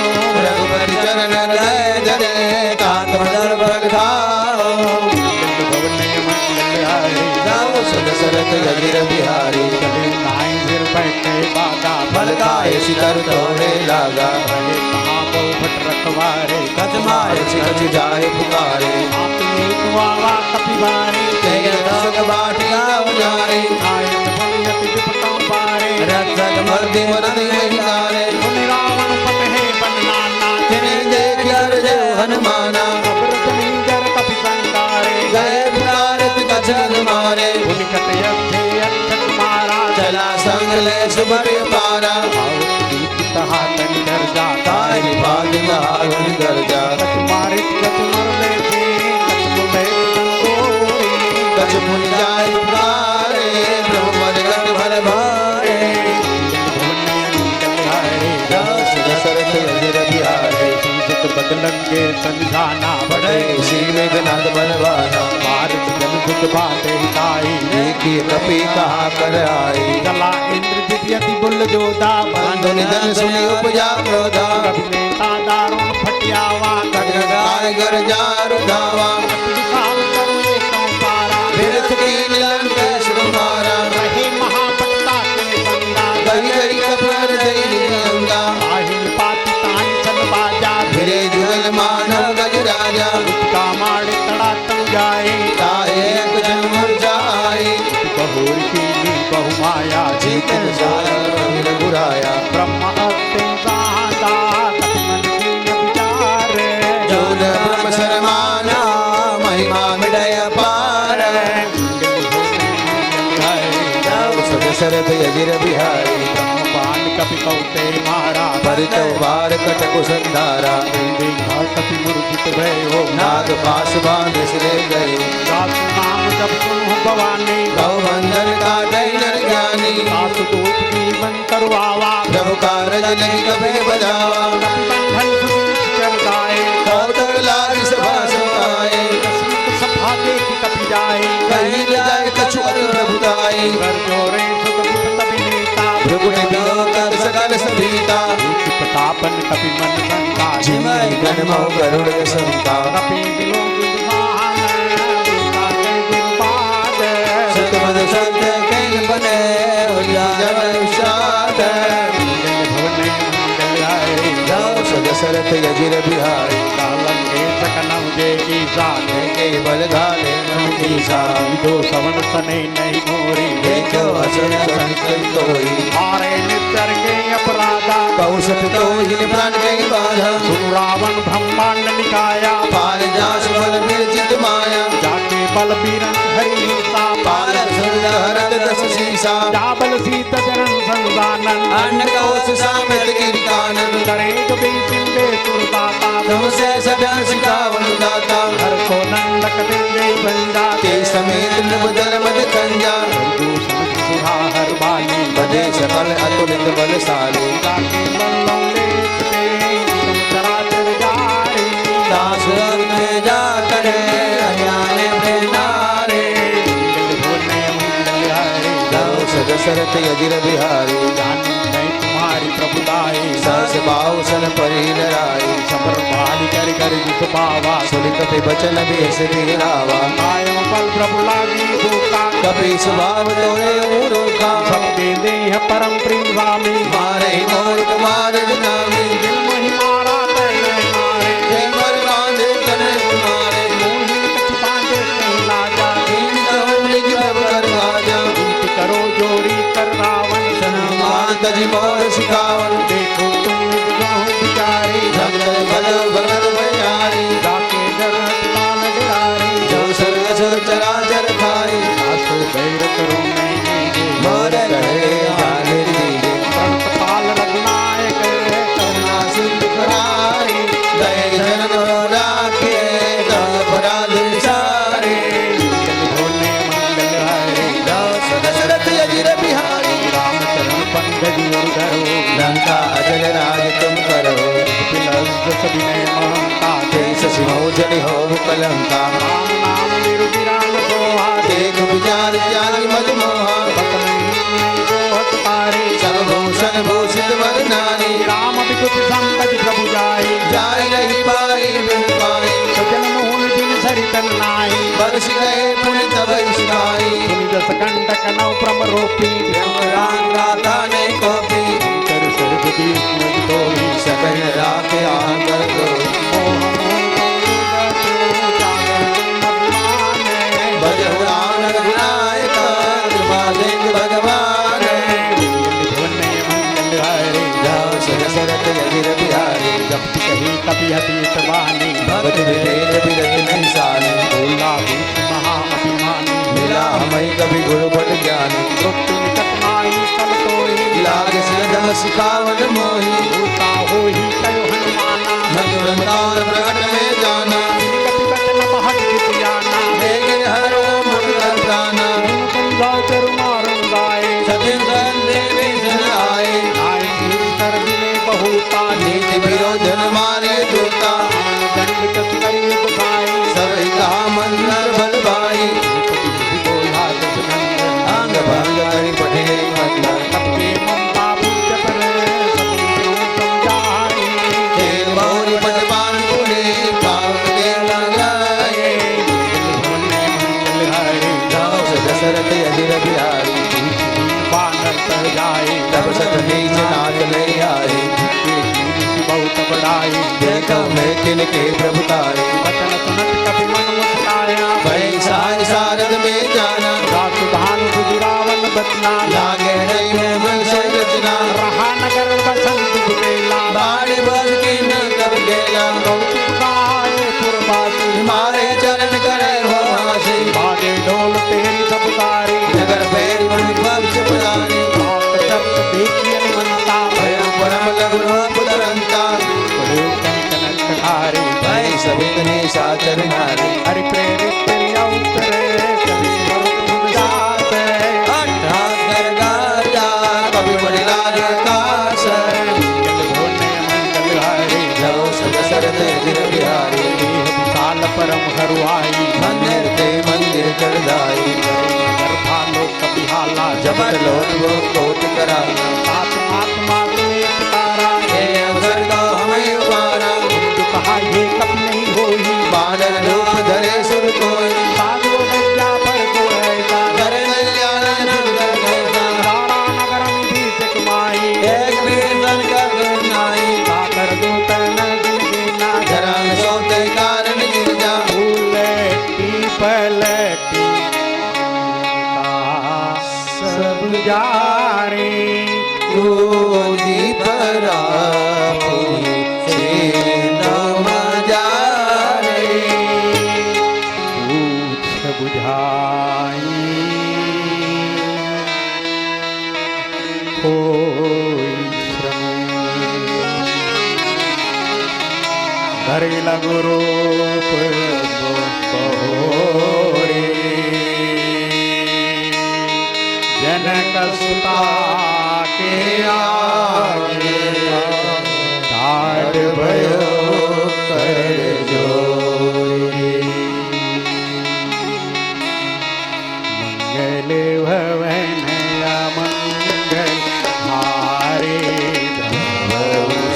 रघुपति चरण हृदय धरे कांत मदर भगधाओ भवन मंगल हारे राम सुन सरत गगिर बिहारी चले नाई सिर बैठे बागा फल खाए सितर तोड़े लागा रहे कहाँ बहु भट रखवारे कच मारे कच जाए पुकारे आप एक वावा कपिवारे जय राग बाटिया उजारे नायक भवियति विपटों पारे रक्षक मर्दि मर्दि महिलारे मुनि रावण पट है बननाना तिने देख कर जय हनुमाना अग्रत नीजर कपि संगारे गए पुकारत कछन मारे मुनि कटयथे अक्षत मारा चला संग ले सुबर पारा तहा तनि डर जाता ताय निपात हावन कर जा कछ मारे कछ मर ले कछ मुले संगोरी कछ मुनि जाय पुकारे प्रभु मन गट भर भारे दास दशरथ अजर बिहारे संसत बदलंगे संधाना पढ़े श्री मेघनाथ बलवाना भारत जन बुद्ध बाते ताई देखिए कपि कहा कर आई चला इंद्रजित यति बुल जोदा बंधु निधन सुनि उपजा क्रोधा अभिनेता दारुण फटियावा खड्ग गाय गर जारु धावा विशाल करुणे संपारा बिरथ कीन लंकेश मारा रहे महापट्टा के बंदा कही कही कपर दैनी अंगा आहिल पाति तान चल बाजा फिरे जुगल मानव गज राजा का माड़े तड़ा तंग जाए ताए कुजन मुरझाए बहुर की बहु माया जीतन सार बुराया ब्रह्म अत्यंत सादा कपिमन की विचार जो न ब्रह्म शर्माना महिमा मिडय पार दशरथ अजिर बिहारी पान कपि कौते मारा परित बार कटक संधारा कपि मूर्छित भयो नाग पास बांध सिरे गए दासु नाम जब सुनु भवानी भव बंधन का नर ज्ञानी दासु दूत जीवन करवावा प्रभु कारज लगी कपि बजावा बंधन सुनीत चर गाए कौतक लाल सभा समाए सभा देख कपि जाए कहीं जाए कछुअर प्रभुताई कर जोरे सुख दुख तबिनेता भृगुनि बिलोकत सकल सभीता प्रतापन कपि मन संता जिमय गण मौ गरुड़ संता कपि विलोक विमान विकाके गुरुपाद सतमद संत कैल बने उजाव विषाद भवने मंगल आए दास दशरथ अजिर बिहारी कालंगे सकनम जे ईशान के बल घाले मन ईसा दो सवन सने नहीं मोरी देखो असुर संकल तोई मारे नित्यर के अपराधा कौशत तो हिन प्राण के बाधा सुन रावण ब्रह्मांड निकाया पाल जास बल विरचित माया जाके बल बीरन हरि सा पाल सुर हरत दस सीसा जाबल सीत चरण संदानन अन्न कौश सामित गिर कानन करे कभी सिंधे सुरदाता तुमसे सदा सिखावन दाता हर को नंदक देंगे बंदा ते समेत नवदल मद कंजा जो समझ सुहा हर बाली बदे सकल अतुलित बलशाली जाके बल्लों लेते तुम चराचर जाए दास में जा करे अज्ञान में नारे दास दशरथ अजिर बिहारी जान मैं तुम्हारी प्रभुताई सहस भाव सन परी नराई सबर भाली कर कर जिस पावा सुनि कपि बचन बेस दिलावा कायम बल प्रभु लागी भूखा कपि स्वभाव तोरे रोका सब दे दे है परम प्रेम स्वामी मारे मोर कुमार नामी दिल मोहि मारा तैने मारे जय मर बांधे तने तुम्हारे मोहि कछु बांधे कहीं लाजा इन कहो निज प्रभ कर आजा विनती करो जोड़ी कर रावण मान तजी मोर सिखावन देखो तुम निज बिचारे जंगल बल बगल बयारी जाके जरत ताल डिरारे जो सर्ग सुर चराचर खाई आसो बैर करो नहीं मोर कहे जाने दीजे संत पाल रघुनायक करुणा सिंधु करारी दया जन को राखे दल अपराध विचारे भोले मंगल हरे दशरथ अजीर बिहारी रामचरण पंकज धरो लंका अजर राज तुम करो पिलस विनय महंता देश सिंहो जनि हो कलंका राम नाम निरुगिरान सोहा देख विचार त्यागी मद मोहा सब भूषण भूषित वरनारी राम विकुट संपति प्रभु जाय जाय नहीं पाई बिन पाई सजन मोहन दिन सरितन नाई बरस गए पुनि तब इसमाई सुनि दस कंटक नव प्रम रोपी राम गाथा ने कोपी कर सर्ग विष्णु तोहि सकल राखे आकर को भजो राम रघुनायक कृपा देख भगवान जाओ सरसरत अगिर बिहारी जपति कही कपि हतीत वाणी भगत विवेक विरत नहीं सानी बोला महा अभिमानी मिला हमें कभी गुरु बल ज्ञानी मृत्यु निकट नाई सब तोहि लाग सिरधम सिखावन मोही भूता होहि कयो हनुमाना मधुरतार प्रकट में जाना कपि बचन महत जितियाना लेकिन हरो मुरल प्राणा कुंजा चरु मारन गाए सतिन सन देवी सन आए नाय कर दिले बहुता नीति विरोधन मारे दूता दंड कस करी दुखाई सब कहा मंत्र बल भाई बोला दस नंदन अंग भंग करी पठे मंत्र सबके ममता पूज पर सब समझाई खेल बहुरी पटवान पुणे पावन के लगाए मंगल हरे जाओ दशरथ अजिर बिहारी बानर तर जाए तब सत नीच नाथ ले आए बहुत बड़ाई देखो मैं तिनके प्रभुताए वचन सुनत कपि मन मुस्काया भई सार सारद में जाना जासु भानु सुजुरावन बचना लागे नहीं है मन से रचना रहा नगर बसंत बुकेला बाण बस की न कब गेला कौतुक गाए पुरवासी मारे चरण करे हो हासी बाजे ढोल तेरी सब तारी नगर पैर मन पक्ष पुरानी आप शब्द देखिए मनता भयं परम लघु पुतरंता हारे भई सभी ने साचर नारी हरि प्रेरित तेरी अवतरे कभी मरुद जाते अठाकर गाजा कभी बलिलाल काश भोले मंगल हरे जाओ दशरथ अजिर बिहारी विशाल परम हरुआई मंदिर ते मंदिर चढ़ाई नगर भालो कपिहाला जबर लोट वो कोट कराई आत्मा एक तारा हे अवसर का हमें उबारा जो कहा ये कभी नहीं होई बानर रूप धरे सुर कोई साधु गैया पर को ऐसा करे कल्याण कर कैसा राणा नगर में भी सिकमाई एक वीर कर नाई साकर दो तन दिन के ना धरांग सोते कारण गिर जा उलटी पलटी सब जारे गोदी परा पुरी से नम जारे पूछ बुझाई कोई श्रम धरे लगो रूप बहोरे जनक सुता के आगे ठाड़ भयो कर जोरे मंगल भवन मंगल हारे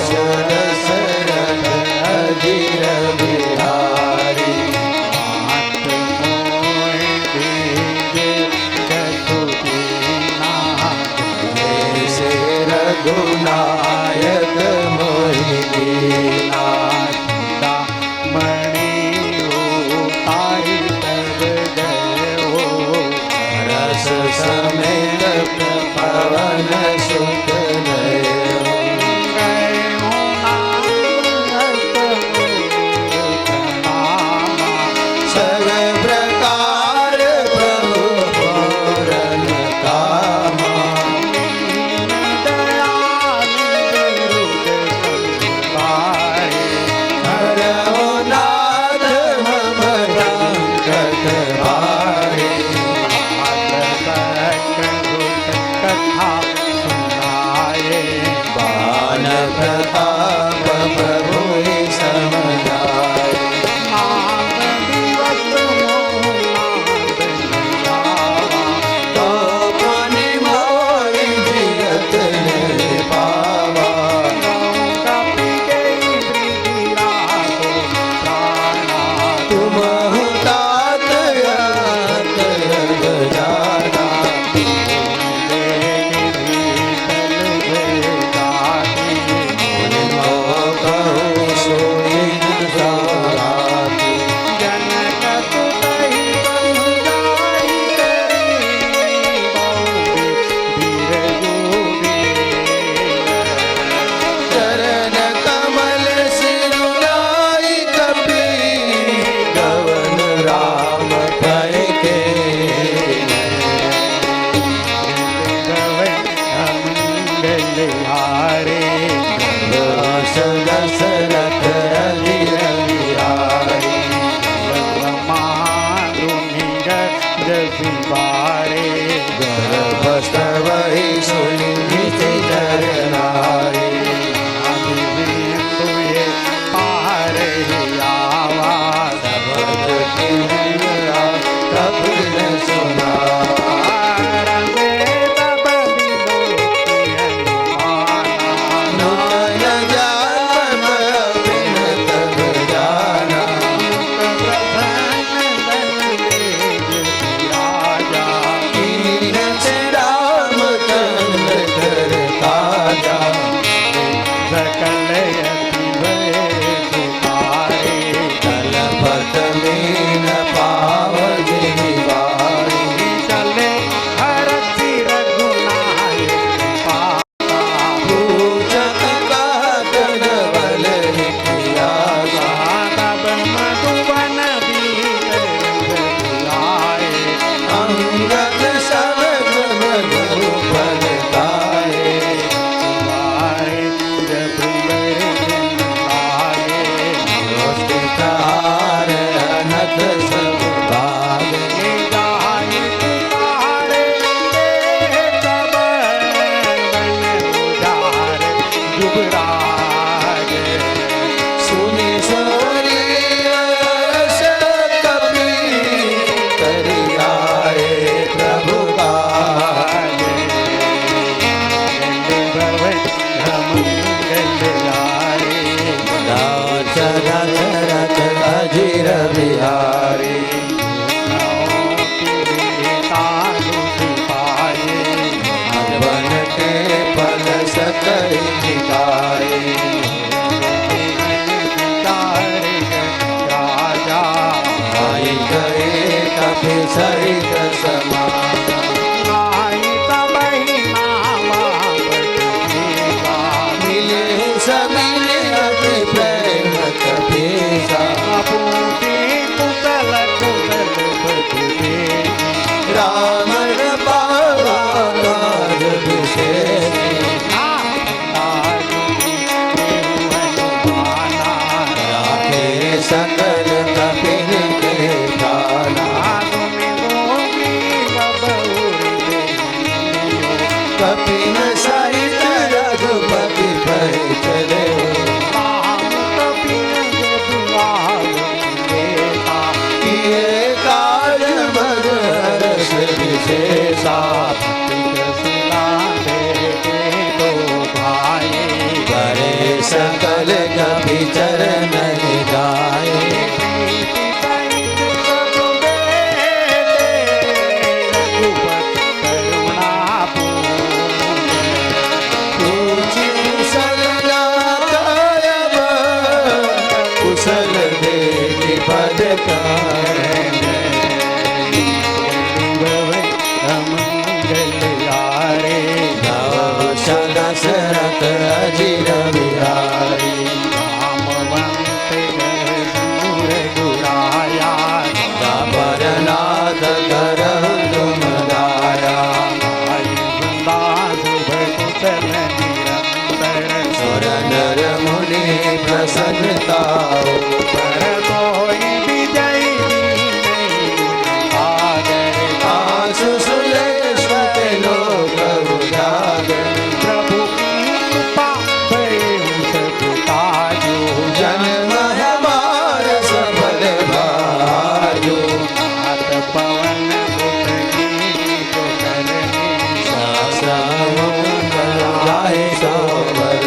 सरसरथ अजिर बिहारी हाथ मोय दीजे जसु दीना समेत पवन सुत सर्व प्रकार प्रभु पूरन कामा हरौ नाथ मम संकट भारे कथा सुनाए बान प्रताप प्रभु समझाए तो पानी मोरी जियत ने पावा तुम तात जाना कहूँ सोई सौराती चरण कमल सिरुलाई कपी गवन राम भय के दास दशरथ अधीर बिहारी गर्भस्थ वही सुनि नर नारी शब्द की मेरा कभी न सुना नाय जान बिन तब जाना कीन से राम चंद्र कर ताजा कलपत मीन पावन निवारी पूजक कहत नवल नित्यासा अंगद सब मधु फल गाए हार अनथ सब भागे सुनि सोरी रस कपी करियाए प्रभु काज दशरथ अजीर बिहारी वन के फल सकई निकारे आई गए कभी सहित समान मिले सभी अति प्रेम कपीसा रामन पावा काज विशेष राखे सकल कपिन के प्राणा कपिन सहित रघुपति पर चले किए काज मद हर्ष दशरथ अजीर बिहारी अमरनाथ करहु तुम दाया सुर नर मुनि प्रसन्नता आसु सुलेश्वर लोक उजागर प्रभु की कृपा जन्म हमार सफल भाजो पवन गाय सोवर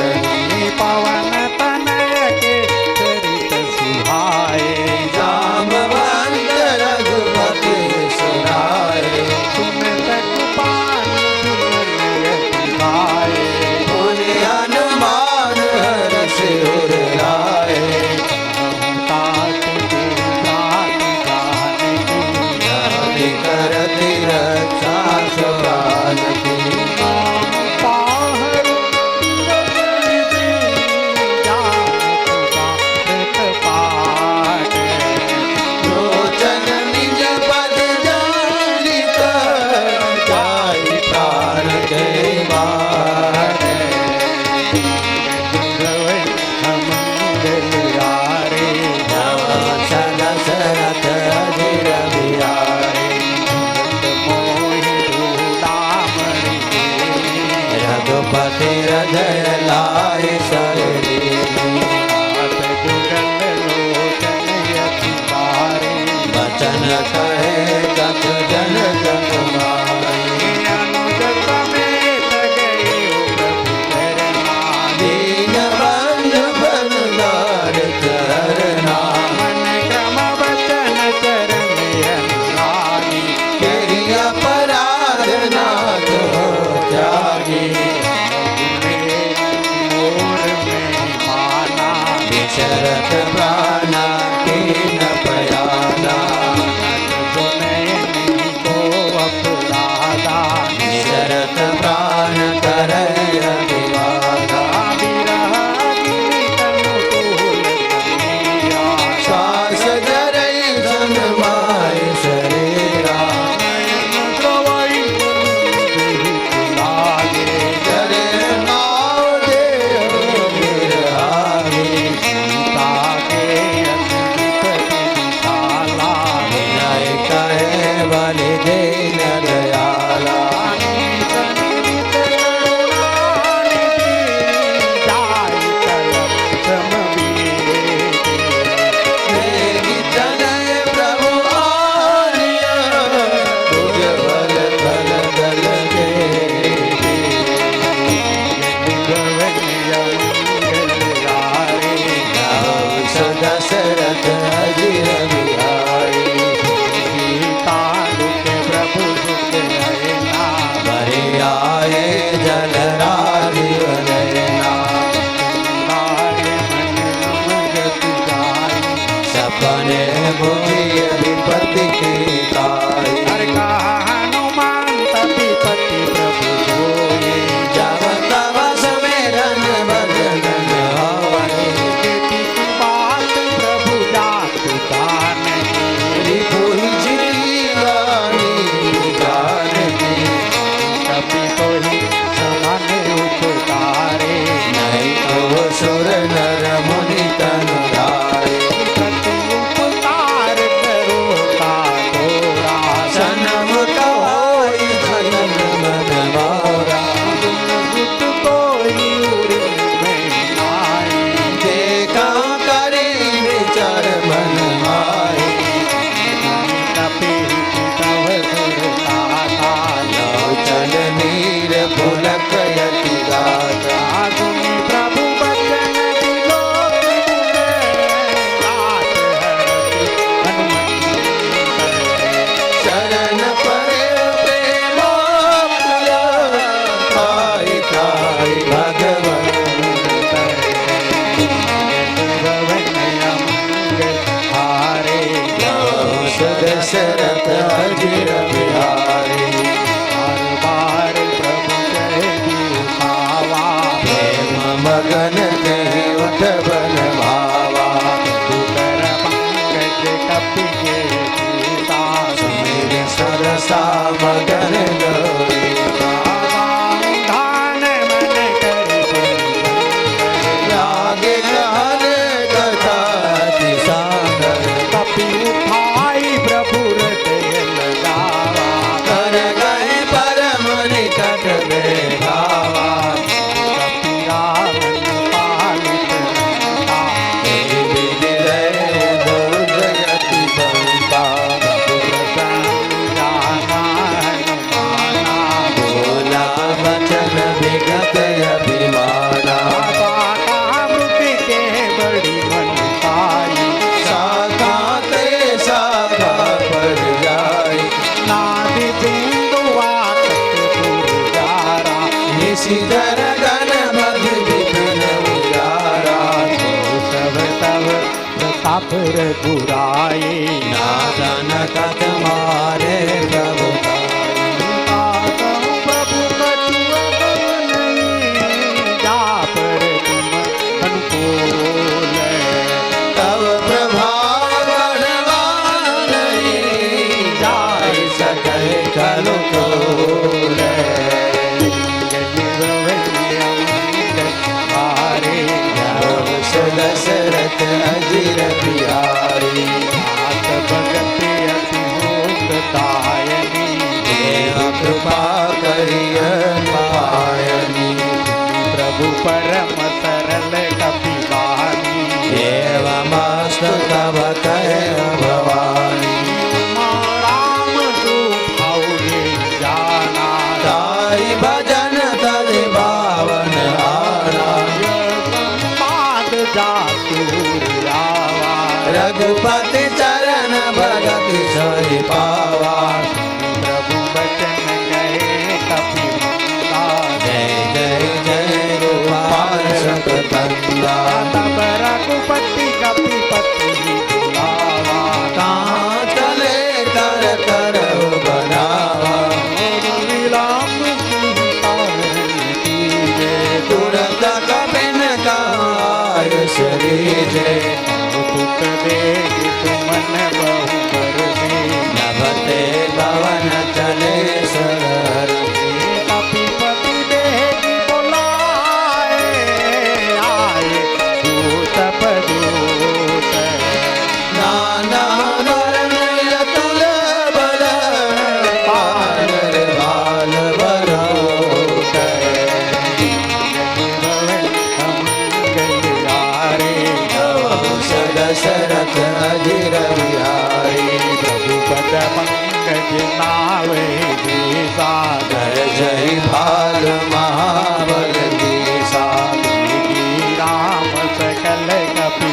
पवन तनय के चरित सुहाए जामवंत रघुपति सुनाए सुनत कृपाए पुनि हनुमान हर्ष उर लाए जाति करति रक्षा प्राण की लोचन निज पद जानित जाय प्राण के बाट दशरथ अजीर बिहारी रघुपति हृदय लाए शरीर वचन कहे कथ जन कुमारी दीन बंधु बनगार करना तेरी अपराध ना तो त्यागी शरत प्राणा कीन प्रयाना शरत प्राण करे अभिवादा श्वास धरई जन्माय शरीरा जरे नाव देव बिरहारी મગન ગૌરી ધાન મન કરી લાગે કહને કથા સાગર કપી ઉઠાઈ પ્રભુ હૃદય લગાવા કર ગયે પરમ નિકટ બેઠાવા કપી રાવણ પાલિત રમતા. बाबा मृत्यु के बड़ी मन पाई नादि बिंदु वाकत गुरुजारा सब तब प्रताप रघुराई मारे प्रभु प्रभु कछु नहीं जा पर तुम अनुकूल तव प्रभाव बढ़वान नहीं जाय सके कलु कोल दशरथ अजीर बिहारी हाथ भगत अति मोक्षदायनी देव कृपा करिय पायनी प्रभु परम सरल कपिवानी देव मस्त तव कह भवानी राम दुखाउरे जाना ताई भजन तद पावन आना पाद जातुर आवा रघुपति चरण भगत सोई पावा प्रभु बचन गए कपि जय जय जय गोपाल सतकंदा तब रघुपति कपिपति बुलावा कहाँ चले कर कर बनावा विलाप कीजे तुरंत कपिन का आयुष रीजे दुख देख तुमन बहु बरसे नभते पवन चले सरर कपिपति देख बुलाए आए दूत पदूत नाना वरण अतुल बल पार बाल बरोट दशरथ अजीर बिहारी प्रभु पद पंकज नावे सागर जय जय भाल महाबल दीसा राम सकल कपि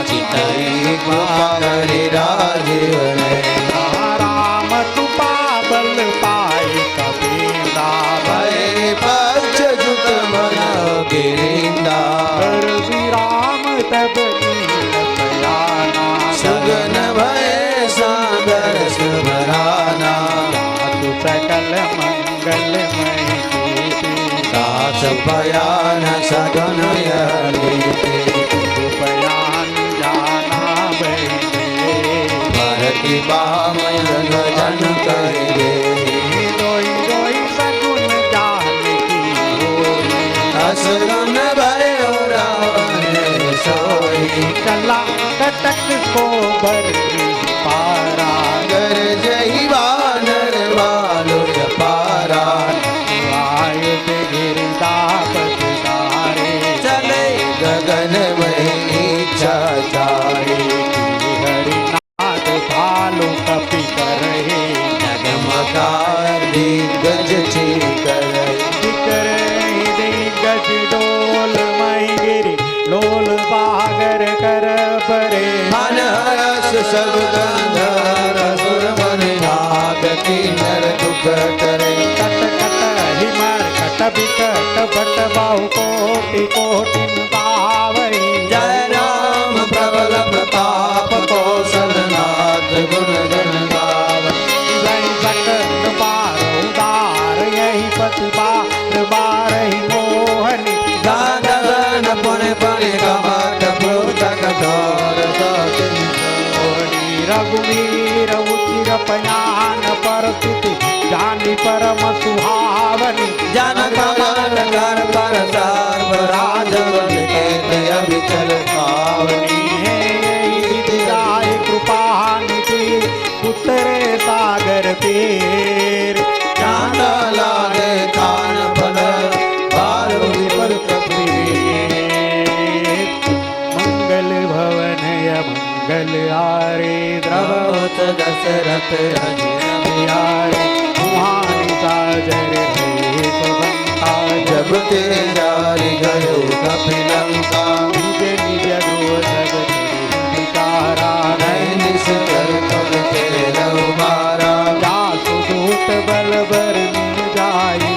चितई कुमारी राजीव राम कृपा बल पाई कबीरा भय पक्ष जुत मन गिरिंदा श्री राम तब दयाना सुगन भय सागर सुभराना तु सकल मंगलमय दास पयान सगन बयान जाना बैठे भरती बामय जन करिए रोई रोई सगुन जान की होई असगन भय रावण सोई कला कटक को बर पारा कर जही वानर बालो पारा आय गिरदापत तारे चले गगन में इच्छा चारे हरिनाथ भालू कपि करहे जगमकार दिग्गज चीकर दिग्गज डोल मई गिरी लोल बागर कर परे मन हरस सब गंधर सुर मन नाग किन्नर दुख करे कट कट हिमर कट बिकट बट बाहु कोटि कोटिन गावई जय राम प्रबल प्रताप कौशल नाथ गुण गण गाव जय सकल बार उदार यही पति बार बार ही मोहनी दादन पुन पुन कमट प्रोतक दौर रघुवीर उचिर पयान पर परम सुहावनी जनकमल कर पर सर्व राजवन के अभिचल पावनी है विद्याय कृपा निधि उतरे सागर तीर चांद लागे खान फल बारो विपर मंगल भवन मंगल आरे द्रवत दशरथ बिहारे मुहानि साजर रहे सुगंता जब ते जारी गयो कपिलंका निज निज गृह जगत विचारा नैनिस कर कल के मारा जासु दूत बल बर जाई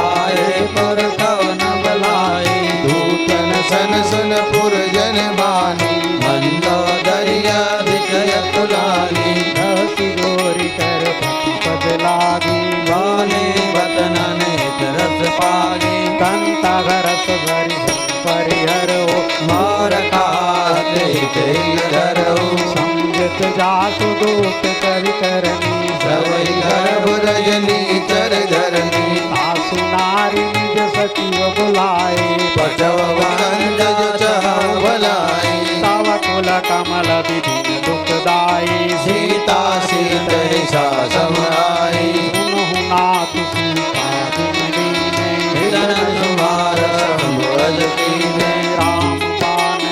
आए पर कवन बलाई दूतन सन सुन पुरजन बानी मंदोदरिया विजय तुलानी हसी गोरी कर पद लागी वाले वतन नेत रस पागे कंता घरस भरि परिहरो मार काते धरो संगत जासु दूत कवि करनी सवई गर्भ रजनी चर धरनी सासु नारी निज सचिव बुलाए पचव वंद चह भलाई तव कुल कमल विधिन दुखदाई सीता सीत समाई सुनहु नाथ सीता बिन हिरन सुमार संभल कीने राम पान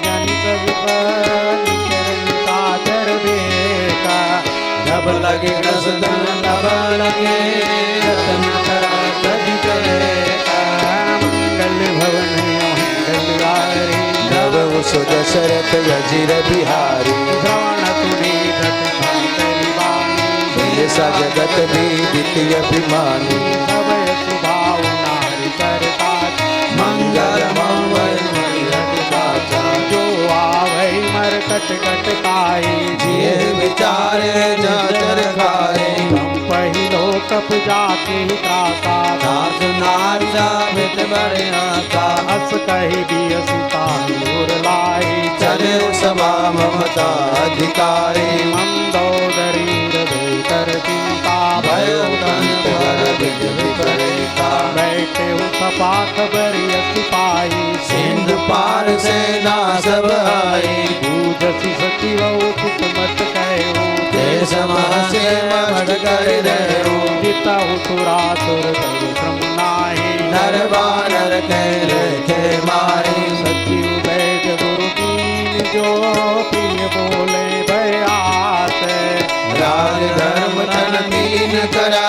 जनित विपद चरण सादर बेका जब लगे रसदन तब लगे रतन करा सज चले मंगल भवन मंगल आरे जब उस दशरथ अजिर बिहारी श्रवण तुनी घट परिवानी ऐसा जगत भी द्वितीय अभिमानी सबय सुभाव नारी करता मंगल मंगल मणिरथ साचा जो आवै मर कट कट काई जिए विचारे जाचर खाए पहिलो तप जाके त्रासा दास नार साबित बड़े आका हस कही बियसिता दूर लाई चले सभा ममता अधिकारी मंदोदरी हृदय कर चिंता भयो कंत वर बिज विपरीता बैठे हो सपा खबरी सिपाही सिंधु पार सेना सब आई पूजसी सचिव कुट मत कहो देश महसे मठ कर रहो जिता हो सुरासुर तव श्रम नाहि नर बानर के लेखे मारी सचिव बैठ गुरु दीन जो प्रिय बोले भयास राज धर्म धन तीन करा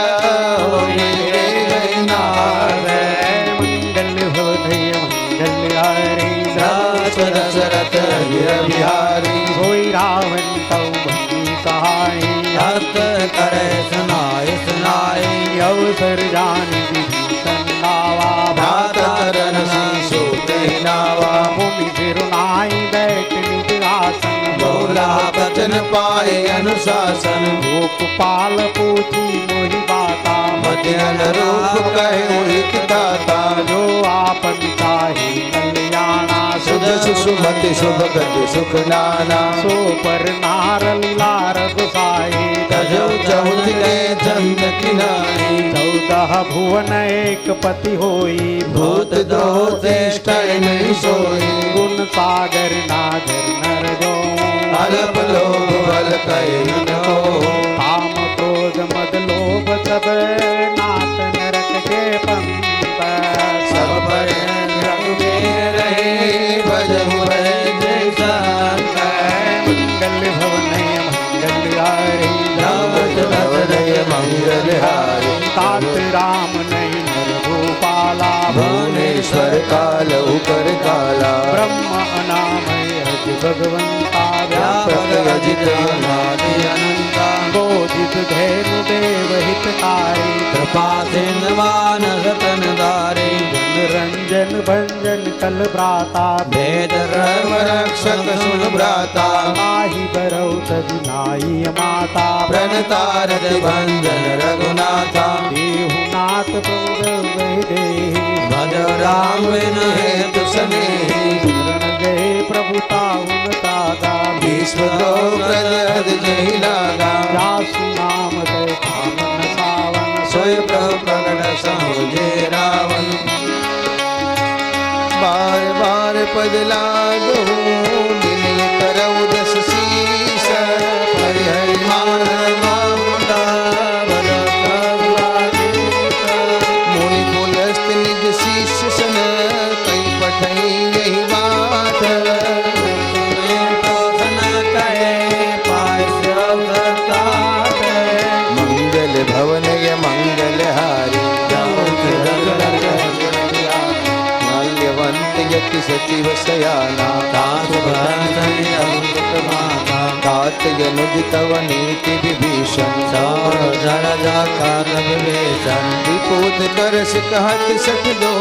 मंगल भवधय मंगल हरे दास दशरथ गिर बिहारी होई रावण तव बनी सहाय हस्त करे सुनाय सुनाय अवसर जान विभीषण नावा भात तरन सूते नावा मुनि सिरुनाई बैठ निज आसन बोला बचन पाए अनुशासन लोकपाल पूछी मोहि बाता मध्यन रूप कहे हित दाता जो आपन चाहे कल्याणा सुध सुमति शुभ गति सुख नाना सो पर नार लीला रघुसाई तजौ चौथ के चंद किनारी 14 भुवन एक पति होई भूत दो श्रेष्ठ नहीं सोई गुण सागर नागर नर जो अल्प लोभ बल कहे न हो काम क्रोध मद लोभ सब नाथ नरक के पंत सब पर रंग में रहे भजहु जय शंकर मंगल भवन मंगल हारी भवदय मंगल हारी तात राम नहीं नर भूपाला भुवनेश्वर काल उकर काला ब्रह्म अनामय अज भगवंता व्यापक अजित अनादि अनंता बोधित धैर्य देव हितकारी कृपा सिंधवान रतन धारे रंजन भंजन कल भ्राता भेद धर्म रक्षक सुन भ्राता माही बरौ तज नाई माता प्रणतारद भंजन रघुनाथा देहुनाथ प्रभु देहि भज राम बिन हेतु स्नेही शरण गए प्रभुता उनता गामी विश्व प्रजद जहि लागा जासु नाम दे कामन सावन सोय प्रभु प्रकट समझे रावण बार बार पद लागो मिले करऊ दस शीश परिहरि मान मामुंडा मुनि पुलस्त निज शीश सन कई पठई यही बात मंगल भवन ये मंगल हारी माल्यवंत यति सचिव सयाना तात यनुज तव नीति विभीषण विपूत कर कहत सठ दो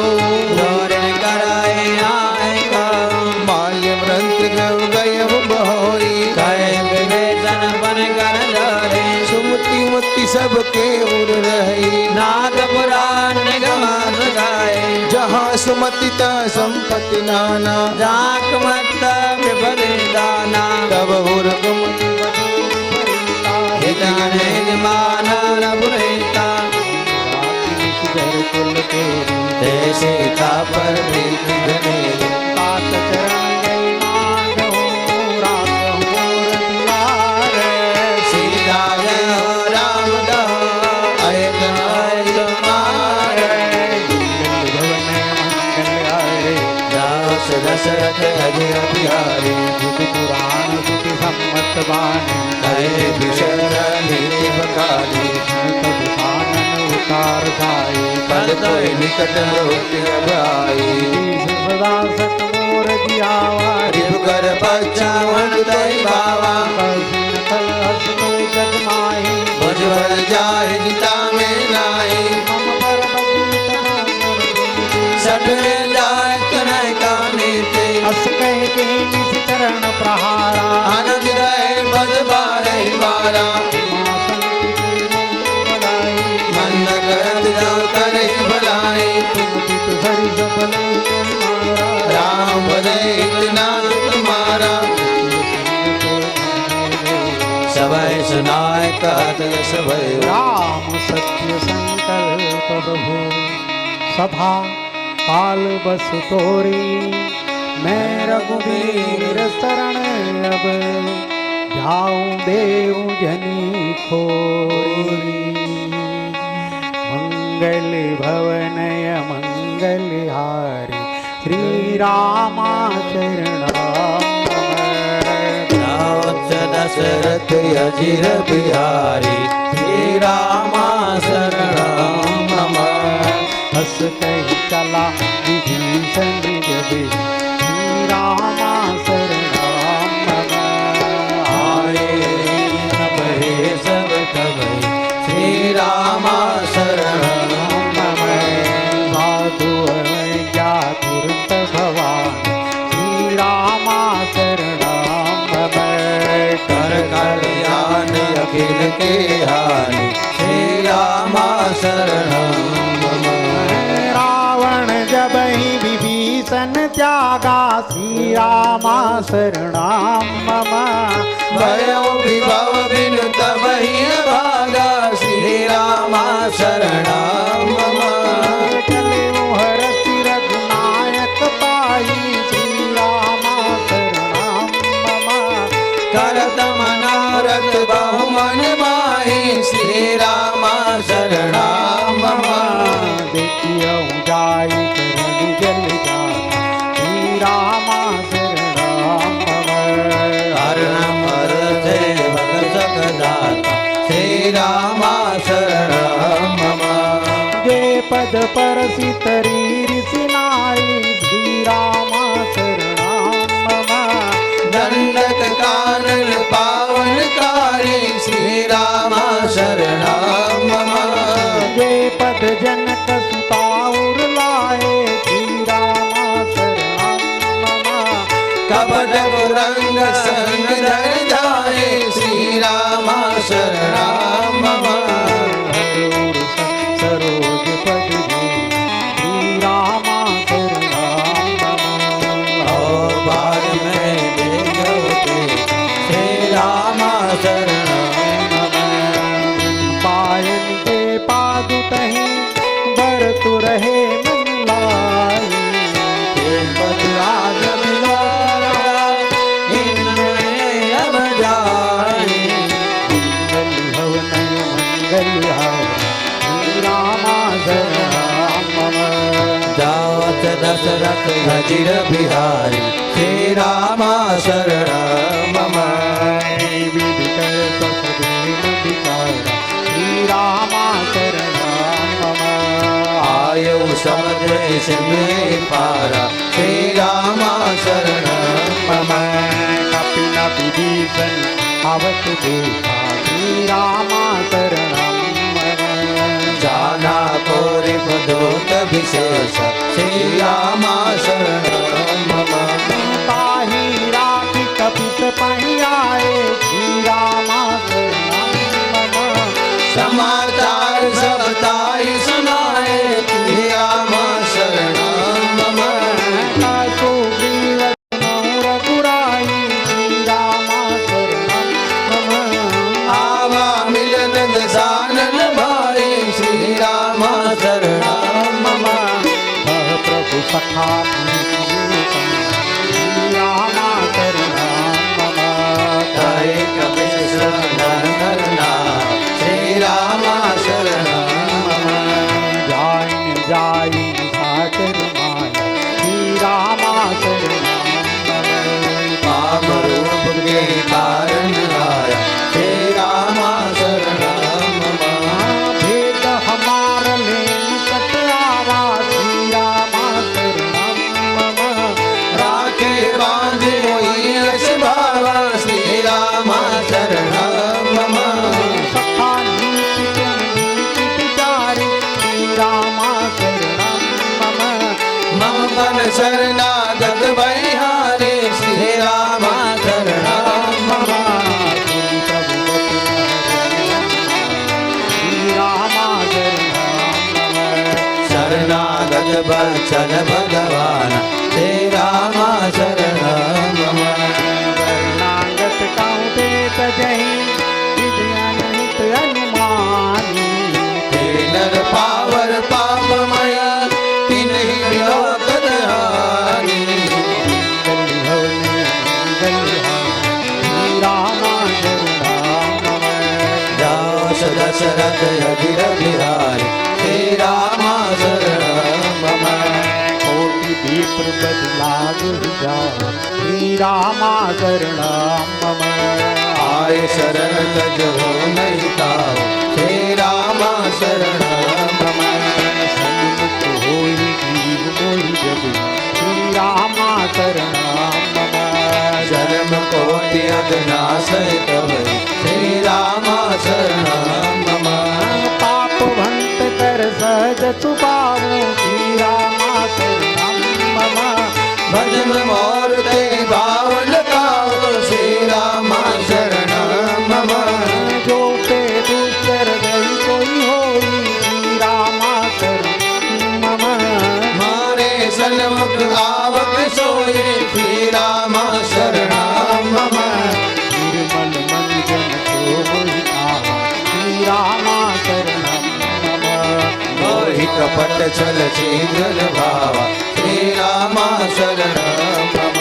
माल्य मंत्र गय बहोरी सुमति मति सबके उर रही नाद पुराण निगम गाए जहाँ सुमति ता संपत्ति नाना जाक मत विपदे दाना तब उर्गम हितने माना न बुरेता कुल के ते सीता पर प्रीति धनेरे तात चरण गई मांगो रात मोर दुलारे सीता जय हो राम दो अयत नाय तुम्हारे दास दशरथ अजय बिहारी पुराण सुति सम्मत बानी हरे विषय नीति बखानी उतार जाए पद कोई निकट होती भाई सदा सत मोर जियावा रिप कर पचावन तय बावा जग माही भुजबल जाहि जिता में नाई मम पर सठ में जाय तनय काने ते अस कह के निज चरण प्रहारा आनंद रहे बद बारे बारा मन करत जा करे भलाई राम बदे इतना तुम्हारा सबय सुनाय कहत सबय राम सत्य संकल्प प्रभु सभा काल बस तोरी मैं रघुवीर शरण अब जाऊं देव जनी खोरी मंगल भवनय मंगल हारी श्री रामा रावत दशरथ अजिर बिहारी श्री रामा शरणं मम हस कही चला विभीषण जब श्री रामा शरणं मम आए नभे सब तबै श्री रामा शरणं मम साधु क्या तुरंत भवान श्री रामा शरणं मम कर कल्याण अखिल के हानि श्री रामा शरणं मम रावण जब ही विभीषण त्यागा श्री रामा शरणं मम भयो विभव बिनु तबहि भागा श्री रामा शरणं मम चले मोहर रघुनायक पाई श्री रामा शरणं मम करत मनोरथ बहुमन माहि श्री रामा शरणं मम देखियो जाई चरण जल जा श्री रामा शरणं मम हरणं हरते भगत सकदाता श्री रामा शरणं मम जे पद पर सितरी ऋषि नारी श्री रामा शरणं मम दंडक कानन पावनकारी श्री रामा शरणं मम जे पद जनक सुताउर लाए श्री रामा शरणं मम कपट कुरंग संग धर जाए श्री रामा शरणं मम सरोज पद श्री राम श्रीरामा शरणं मम जावत दशरथ अजिर बिहारी श्री राम शरण मम श्रीरामा शरणं मम आयु समुद्र सिंह पारा श्री राम शरण मम कपिल विभीषण अवत देखा श्रीरामा शरणं मम जाना कोरि पदोत विशेष श्री राम शरण मम ताहि राखी कपित पहियाए श्रीरामा शरणं मम समाचार सब ताई सुनाए श्री राम शरण मम रघुराई श्रीरामा शरणं मम आवा मिलन दसानन भाई श्री राम शरण मम प्रभु सखा श्रीरामा शरणं मम हरे कपीश करना श्री राम शरण मम जाइन जाइन सागर माया श्रीरामा शरणं मम काम रूप के कारण आया श्री राम शरण मम भेद हमार लेन कटरावा श्रीरामा शरणं मम राखे बांधे मोई यश भावा श्री राम शरण मम सखा नीति नीति विचारी श्रीरामा शरणं मम मम मन शरणागत बलिहारे श्री राम शरण मम श्रीरामा शरणं मम शरणागत बचन भगवान श्री राम शरण मम शरणागत काउते तजहि विद्यानित अनुमानी नर पावर पापमय तिन्हि विलोकन हानि श्रीरामा शरणं मम दास दशरथ अजिर बिहारी श्री राम शरण मम कोटि विप्र बदलाग जाओ श्रीरामा शरणं मम आय शरण तज हो नहीं ताओ श्री राम शरण मम सन्मुख होई जीव मोहि जग श्रीरामा शरणं मम जन्म कोटि अघनाश तव श्री राम शरण मम पाप भंत कर सहज सुभाव श्रीरामा शरणं मम भजन मोर ते बावन गाओ श्री राम शरण मम जो पे दूसर गई कोई होई श्रीरामा शरणं मम मारे सन्मुख आवक सोए श्री राम शरण मम निर्मल मंजन को मोहि आवा श्रीरामा शरणं मम मोहि कपट छल छीद्र भावा श्री राम शरण मम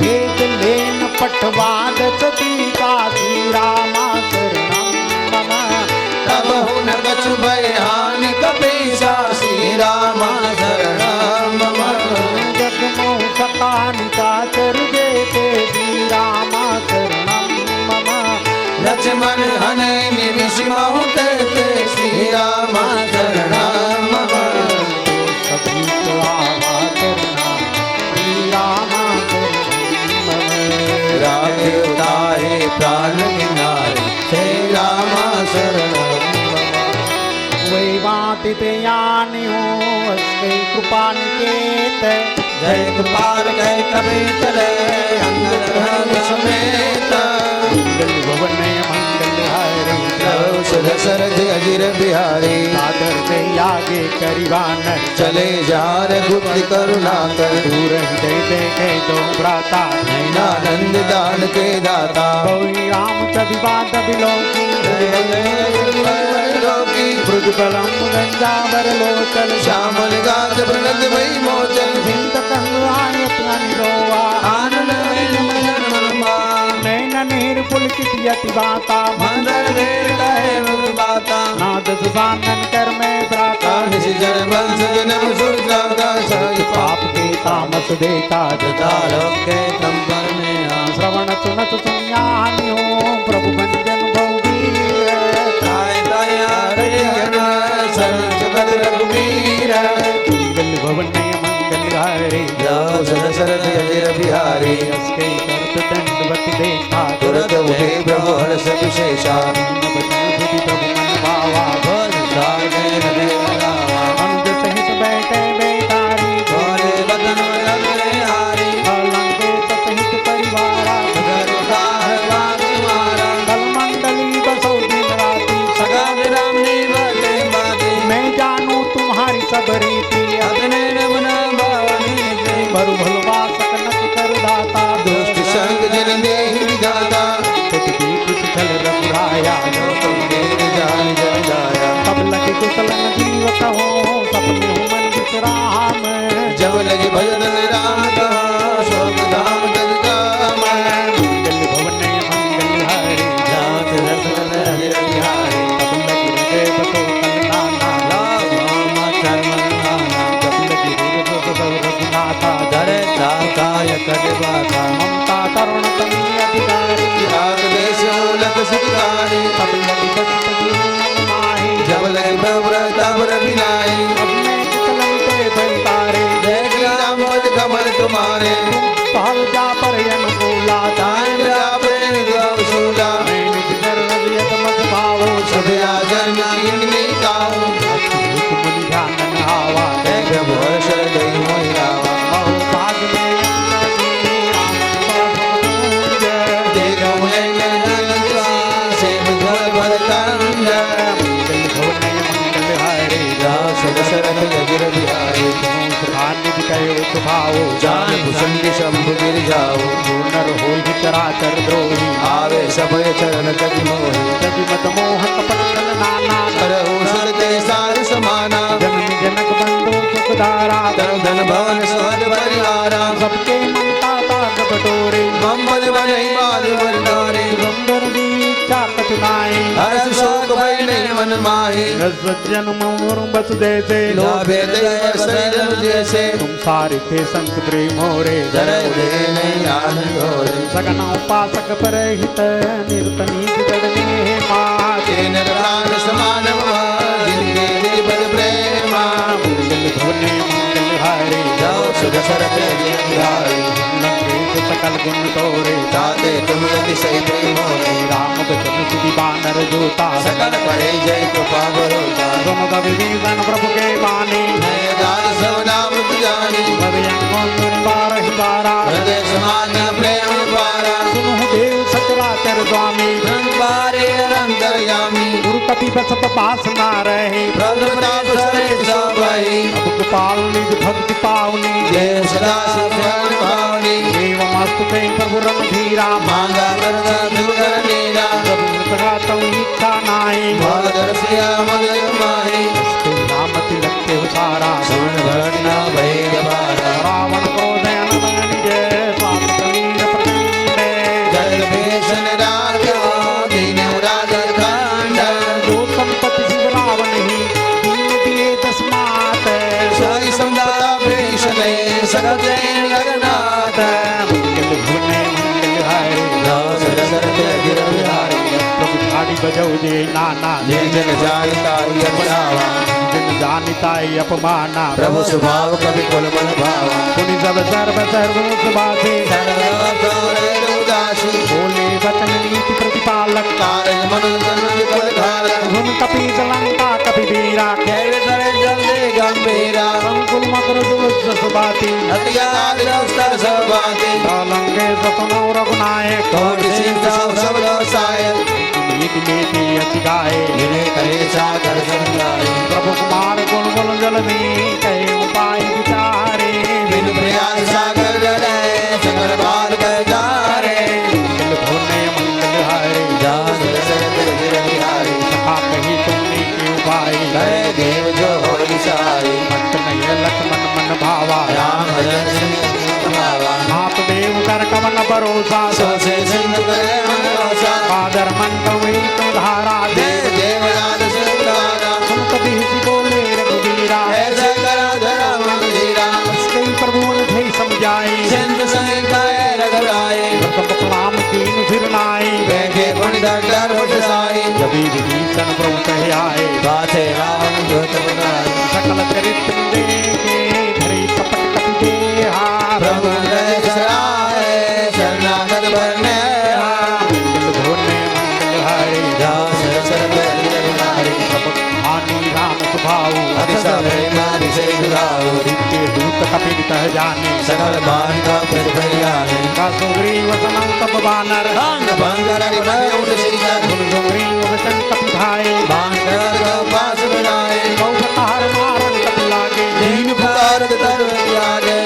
भेद लेन पटवाद सतीका श्रीरामा शरणं मम तब हुन कछु भयान कपीसा श्री राम शरण मम जगमोह सकानिका चर देते श्रीरामा शरणं मम लक्ष्मण हने निमिष बहुते श्री राम शरण मम सभी को आवा करना श्रीरामा शरणं मम राखे उतारे प्राण किनारे श्री राम शरण वैवातित यानि हो अस्ते कृपा निकेत जय कृपाल जय कपीतर अंगद हरि समेत मंगल भवनय मंगल हरि प्रभु सुदशरथ अजिर बिहारी सादर से आगे करिवान चले जार गुप्त करुणा कर दूर हृदय देखे दो भ्राता नैनानंद दान के दाता गौरी राम चविवाद बिलोकी जय जय लोकी मृदुकलम गंजावर लोचल श्यामल गात प्रणत वही मोचन सिंत कंग आयत अनिरोवा आनंद मन मन मान नैन ननेर पुलकित यति बाता मंदर देर कहे मुर बाता नाद सुसानन कर में त्राता निशि जन वंश जन्म सुरता का सही पाप के तामस देता जता तारक के तंबर में आ श्रवण सुनत सुन्यानि हो प्रभु भंजन बहुवीर ताय ताय हरे हर सरल जगत रघुवीर मंगल भवन मंगल हरे जाओ सर सरद गजर बिहारी उसके करत दंडवत देखा तुरत उठे प्रभु हर्ष विशेषा प्रभु मन भावा बोल सागे हरे रामा अनुज सहित बैठे बेकारी बोले बदन लगे हारी अलंके सहित परिवारा घर का तुम्हारा कल मंडली बसो दिन राती सगा राम ने बटे बाती मैं जानू तुम्हारी सब रीति अपने नमन भावनी ते बरु भलवा सकनक कर दाता दुष्ट संग जन दे विधाता पृथ्वी कुछ चल रघुराया तुम देव जान जन जाया तब लगे कुशलन जीव कहो सपने हो मन विश्राम जब लगे भजन राम कहा शोक धाम तज काम मंगल भवन मंगल हरे जात रसन हरे बिहारी तब लगे हृदय बसो कलनाना लाभ मामा चरण नाना तब लगे हृदय बसो रघुनाथा धरे काय कर बाधा ममता तरुण कमी अधिकारी राग देश मूलक सुखकारी तब लगे बसत जीवन माही जब लगे प्रभुता बिनाई अब मैं कुशलन ते भैतारे देख राम कमल तुम्हारे पहल जा पर अनुकूला तान प्रेम गौ सूला मैं निज कर हृदय मत भावो सब आजन गिननी ताऊ एक मुनि ध्यान आवा देख भोर दई मोहि रावा बहु भाग में राम प्रभु देख मुझे सेव घर भर कंद मंगल भवन मंगल हरे जाओ सद शरद गजर बिहारी सुखान्वित कयो सुभावो जान भुसंग शंभु गिर जाओ नर होई चराचर द्रोही आवे सभय चरण तज मोहि जगि मत मोह कपट कल नाना करहु सुरते सार समाना जननी जनक बंधु सुखधारा धन धन भवन सहज परिवारा सबके ममता ताग बटोरे मम्मद बनई बाल बरदारी सुंदर दीक्षा कचनाई हर्ष शोक भय नहीं मन माही सज्जन मोर बस जैसे लोभे दया शरीर जैसे तुम सारे थे संत प्रेम होरे जरय दे नहीं आनंद होरे सगन उपासक पर हित निर्तनी जड़ने माते तेन प्राण समान जिनके निर्बल प्रेमा मंगल भवने मंगल हरे जाओ सुध सरत बिहारी लंकेश सकल गुण तोरे ताते तुम यदि सही प्रेम होरे राम बचन सुधि बानर जोता सकल करे जय कृपा बरोता दोनों का विभीषण प्रभु के बानी नय दान सब नाम जानी भव्यंगों बार ही बारा हृदय समान प्रेम पारा सुनो देव सचराचर स्वामी बारे अंतर्यामी गुरु कपि बसत पास ना रहे प्रभुताप सरे सब भाई अब गोपाल निज भक्ति पावनी देव सदा शिवन भावनी एवं अस्तुते प्रभु रणधीरा मांगा करता दुर्गर नीरा तम इच्छा नाई भगदर्शिया मदय माही राम तिलक के सारा सुन घटना भय बारा रावण क्रोधन निज स्वाम कबीर प्रचंड जल भीषण राजा दीन राजा खंड जो संपत्ति शिव रावण ही दीन दिए तस्मात् सोई संदाता भीषण सकल जैन जगन्नाथ मंगल भुवने मंगल हरे जाओ सर सरत गिर बिहारी प्रभु झाड़ी बजौ जे नाना जय जन जानता अपनावा जन जानिता अपमाना प्रभु स्वभाव कवि कुल मन भावा पुनि सब सर्व सर्वसुभाषे उदासी बोले वचन नीति प्रतिपालक कारज मनोजन विकल धारक धुन कपि लंका कपि वीरा खेल करे जल दे गंभीरा संकुल मकर दुष्ट सुभाति हथियार अवसर सब बाती लंके सपनो रघुनायक कोटि सिंह सब सायक नीति नीति अति गाए विनय करे सागर संगारे प्रभु कुमार गुण गुण जल में कहे उपाय विचारे बिन प्रयास सागर जले सकल बाल कर जारे मंगल भुवने मंगल हरे जान सरत गिर बिहारी सखा कही तुमने के उपाय करे देव जो हो सारी भक्त नय लक्ष्मण मन भावा राम भजन सिंह भावा आप देव कर कवन भरोसा सो से सिंधु करे राजन प्रभु कहे आए पाथे राम जोत बनाए सकल चरित्र देखे धरी कपट कपि देहा प्रभु हृदय सराय शरणागत बरने मंगल धोने मंगल हारे दास सरद नारी हानि राम सुभाऊ अतिशय मारि से दुराओ नित्य दूत कपिल कह जाने सकल मान का प्रतिभयाने का सुग्रीव वसनं तप बानर अंग भंगर गुणय उदसीजन सुग्रीव वचन कपि भाई बाण कर पास बनाए कौपतार मारन कपि लागे दीन पुकार तर त्यागे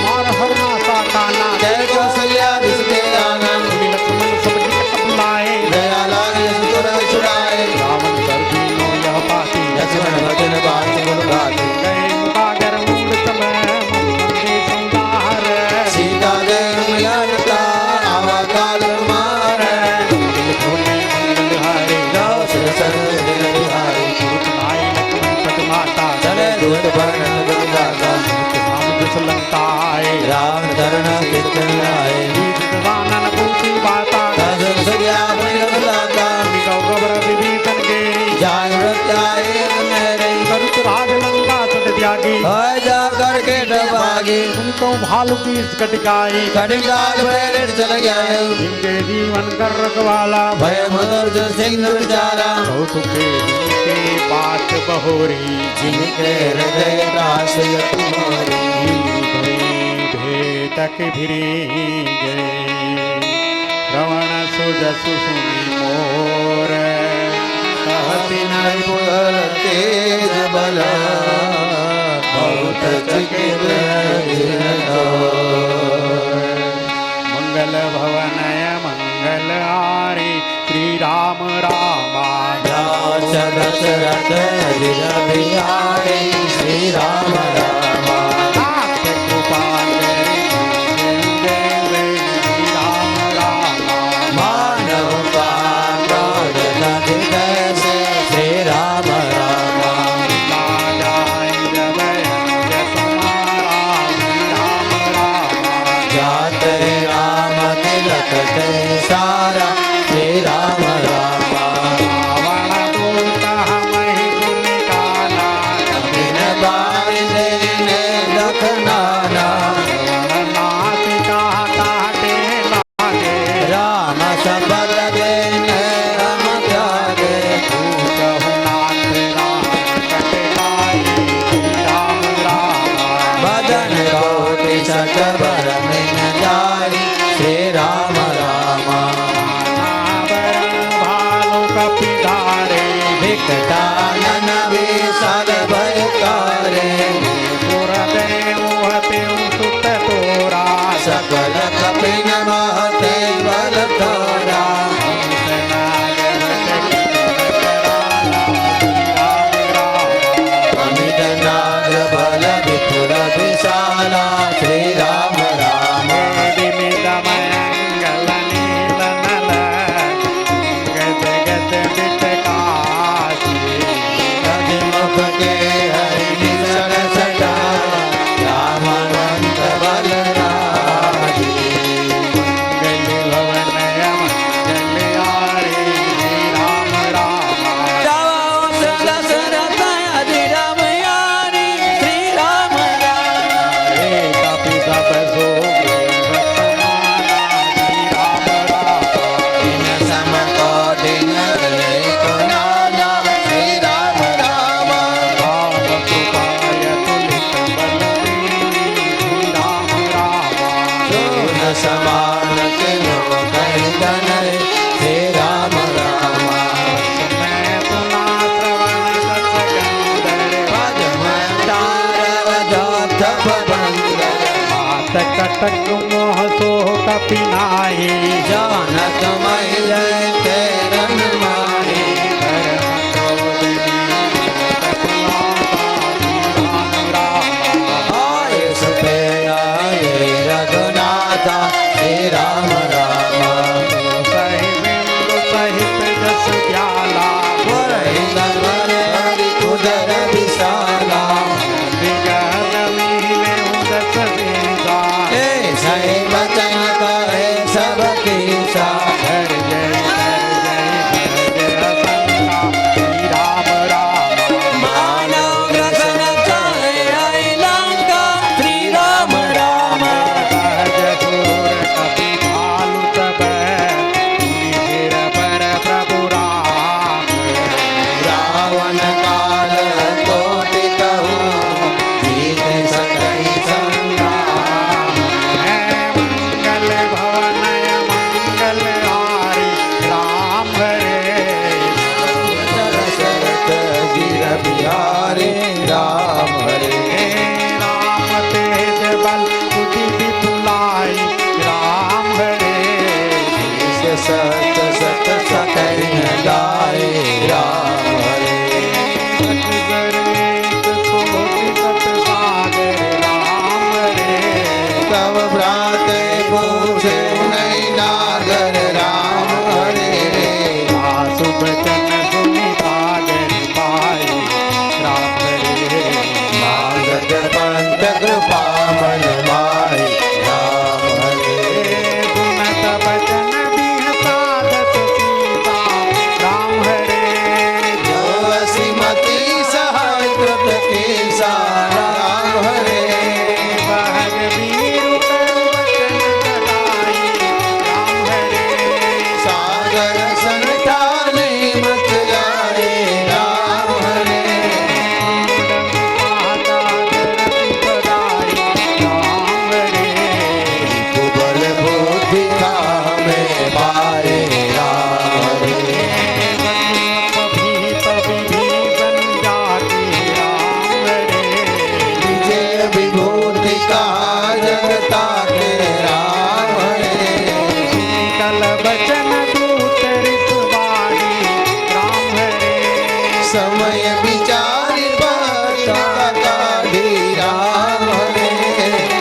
मार हरना सा काना जय कौशल्या दिसते आनंद लक्ष्मण सब निकट कपि लाए दया लागे सुर छुड़ाए रावण कर दीनो यह पाती लक्ष्मण वचन बात गुण गाते गए मुकागर मूल समय मंदे संदार सीता दे मिलनता आवा काल मार मंगल धोने मंगल हारे दास सर दिन बिहारी आई लक्ष्मण पद माता चले दूत वर्णन गुण गाता राम जस लंका आए राम धरण कीर्तन आए वानन पूती बाता दस सज्ञा भैरव लाता गौरव विभीषण के जाय प्रत्याय मेरे करुत राज लंका सत त्यागी है जा करके डबागी उनको भालू की कटकाई कटिकाल पैर चल गया जिनके जीवन कर रखवाला भय मदर सिंह विचारा के बात बहोरी जिनके हृदय रास तुम्हारी भेटक भिरी गए रवण सुजसु सुनी मोर कहती नहीं पुअल तेज बल बहुत चकित मंगल भवनय मंगल आरी श्री राम रामा दशरथ बिहारी श्री राम रामा कृपा राम रामा मानव पागल नदी कैसे श्री राम रामा जात राम तिलक ते सारा श्री राम रामा बिन बाई देने लखनाना राम सबल देने हम त्यागे भजन कोटि सकबर मिन जाई श्री राम रामा विकटानन विशाल भयकारे सकल कपिन महते बल तोरा अमित नाग बल विपुल विशाला श्री राम राम मुख के हरि निसर सटा रामानंद बल राजी दशरथ अधिराम यारी श्री राम दिन सम कोटि नगरे को नाना श्री राम राम सोन समान किनो कहि तनय श्री राम राम भज मंदार वजोत बंदर कटक मोह सो कपिनाही जानत मई जय तेरन माही आए सुपे आए रघुनाथा श्री राम राम वरहि नगर हरि उदर विशाला हे सही बचन कहे सब कीसा तव भ्राते पूछे नहीं नागर राम हरे आसु बचन सुनि भागन पाई राम हरे मागत पंत कृपा मन माही राम हरे सुनत बचन बिहतादत सीता राम हरे जो असीमति सहाय कृत केसा राम हरे बहग वीरु कर वचन कटाई राम हरे सागर संठाने मत जाए राम हरे माता धरती पधारी राम हरे कुबल बुद्धि में पाए राम हरे भीत विभीषण जाति राम हरे विजय विभूति का जगता के राम हरे कल बचन दूत ऋतुवाणी राम हरे समय विचार काढ़ी राम हरे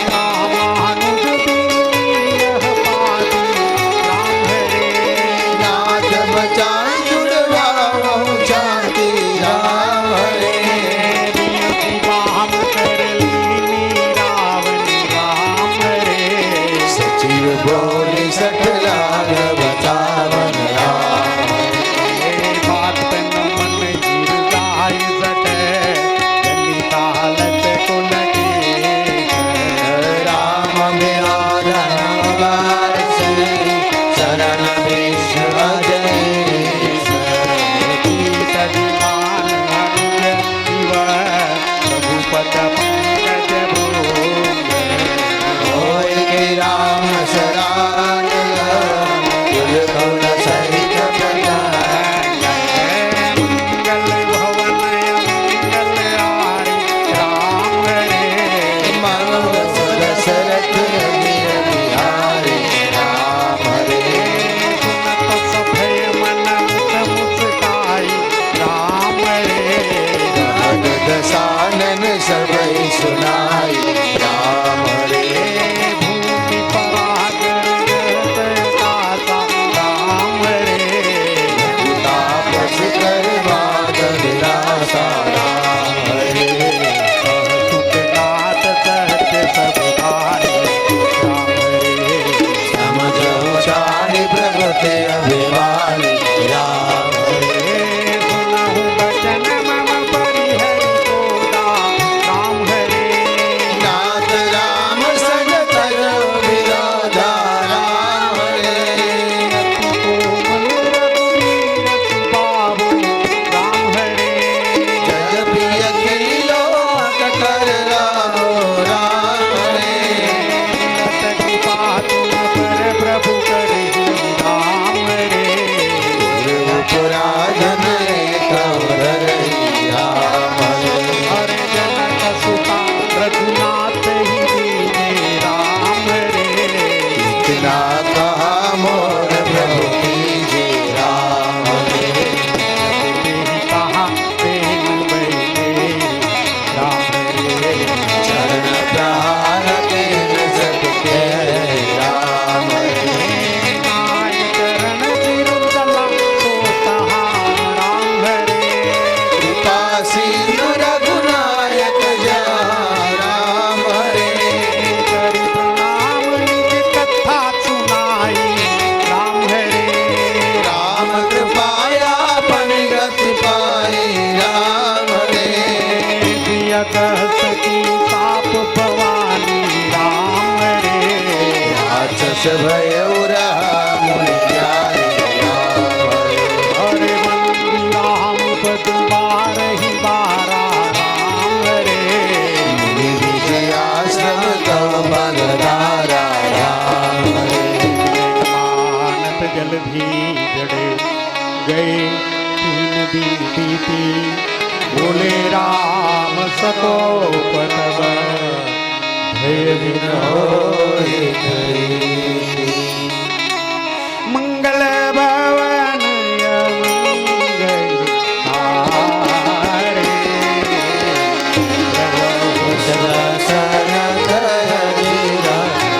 रामानुज बिरह पाती राम हरे नाथ बचान जुड़वा चाहती राम हरे नियति वाम कर लीनी रावण राम हरे सचिव बोली सठ लाग बतावन राम बात तन मन गिर जाय सट जनिता लत कुल के राम विराजन शरण विश्व कीत दिवान अनुज शिव रघुपत पंकज भोग होय के राम शरण कुल कौन सहित प्रदान मंगल भवन मंगल आरी राम हरे मंग दशरथ बिहारी राम हरे सुनत सभय मन मुख मुस्काई राम हरे दशानन सबई सुनाई राम हरे भूमि परागर जगत दाता राम हरे तापस कर बात निराशा राम हरे सुखनाथ सत्य सब भाई राम हरे समझो चाहि प्रगति अभिमानी राम हरे सुनहु बचन मम परिहरि कोदा राम हरे नाथ राम सज तर विराजा राम हरे कोमल रघुवीर सुबाहु राम हरे जय प्रिय खिलो कर रामो राम हरे लत कृपा तुम पर प्रभु करहि राम हरे पुराजन राम हरे हरे जनक सुता रघुनाथ ही दीने राम हरे इतना कहा मोर प्रभु कीजे राम हरे तेहि कहा तेहि बैठे राम हरे चरण प्रहार के न सकते राम हरे नाय चरण तिरुतला सोतहाम राम हरे कृपा सिंधु रघुनायक जा राम हरे करि प्रणाम निज कथा सुनाई राम हरे राम कृपाया पन गति पाई राम हरे प्रिय कह सकी साप भवानी राम हरे राक्षस भय मुनि प्यारे राम हरे हरे मंदी राम पद बारहि बारा राम हरे मुनि विजयाश्रम तव बलधारा राम हरे मानत जलधि जड़े गए तीन दिन बीती बोले राम सको पतव भय बिन होय करी। मंगल भवन मंगल हारे दशरथ हरि राम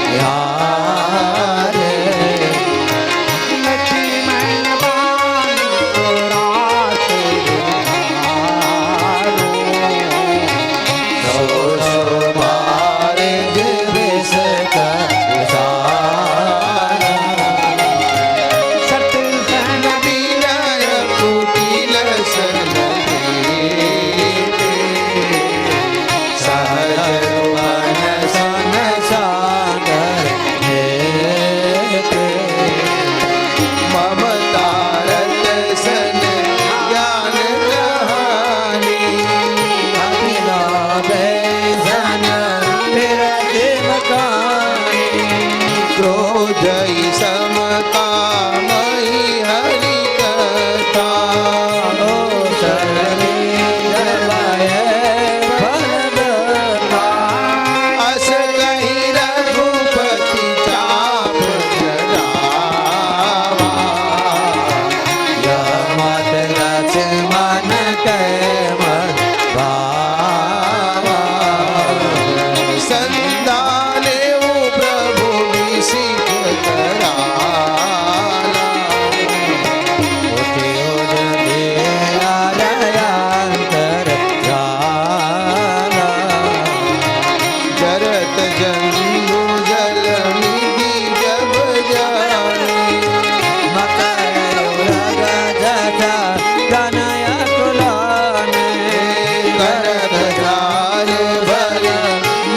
करत जाय भर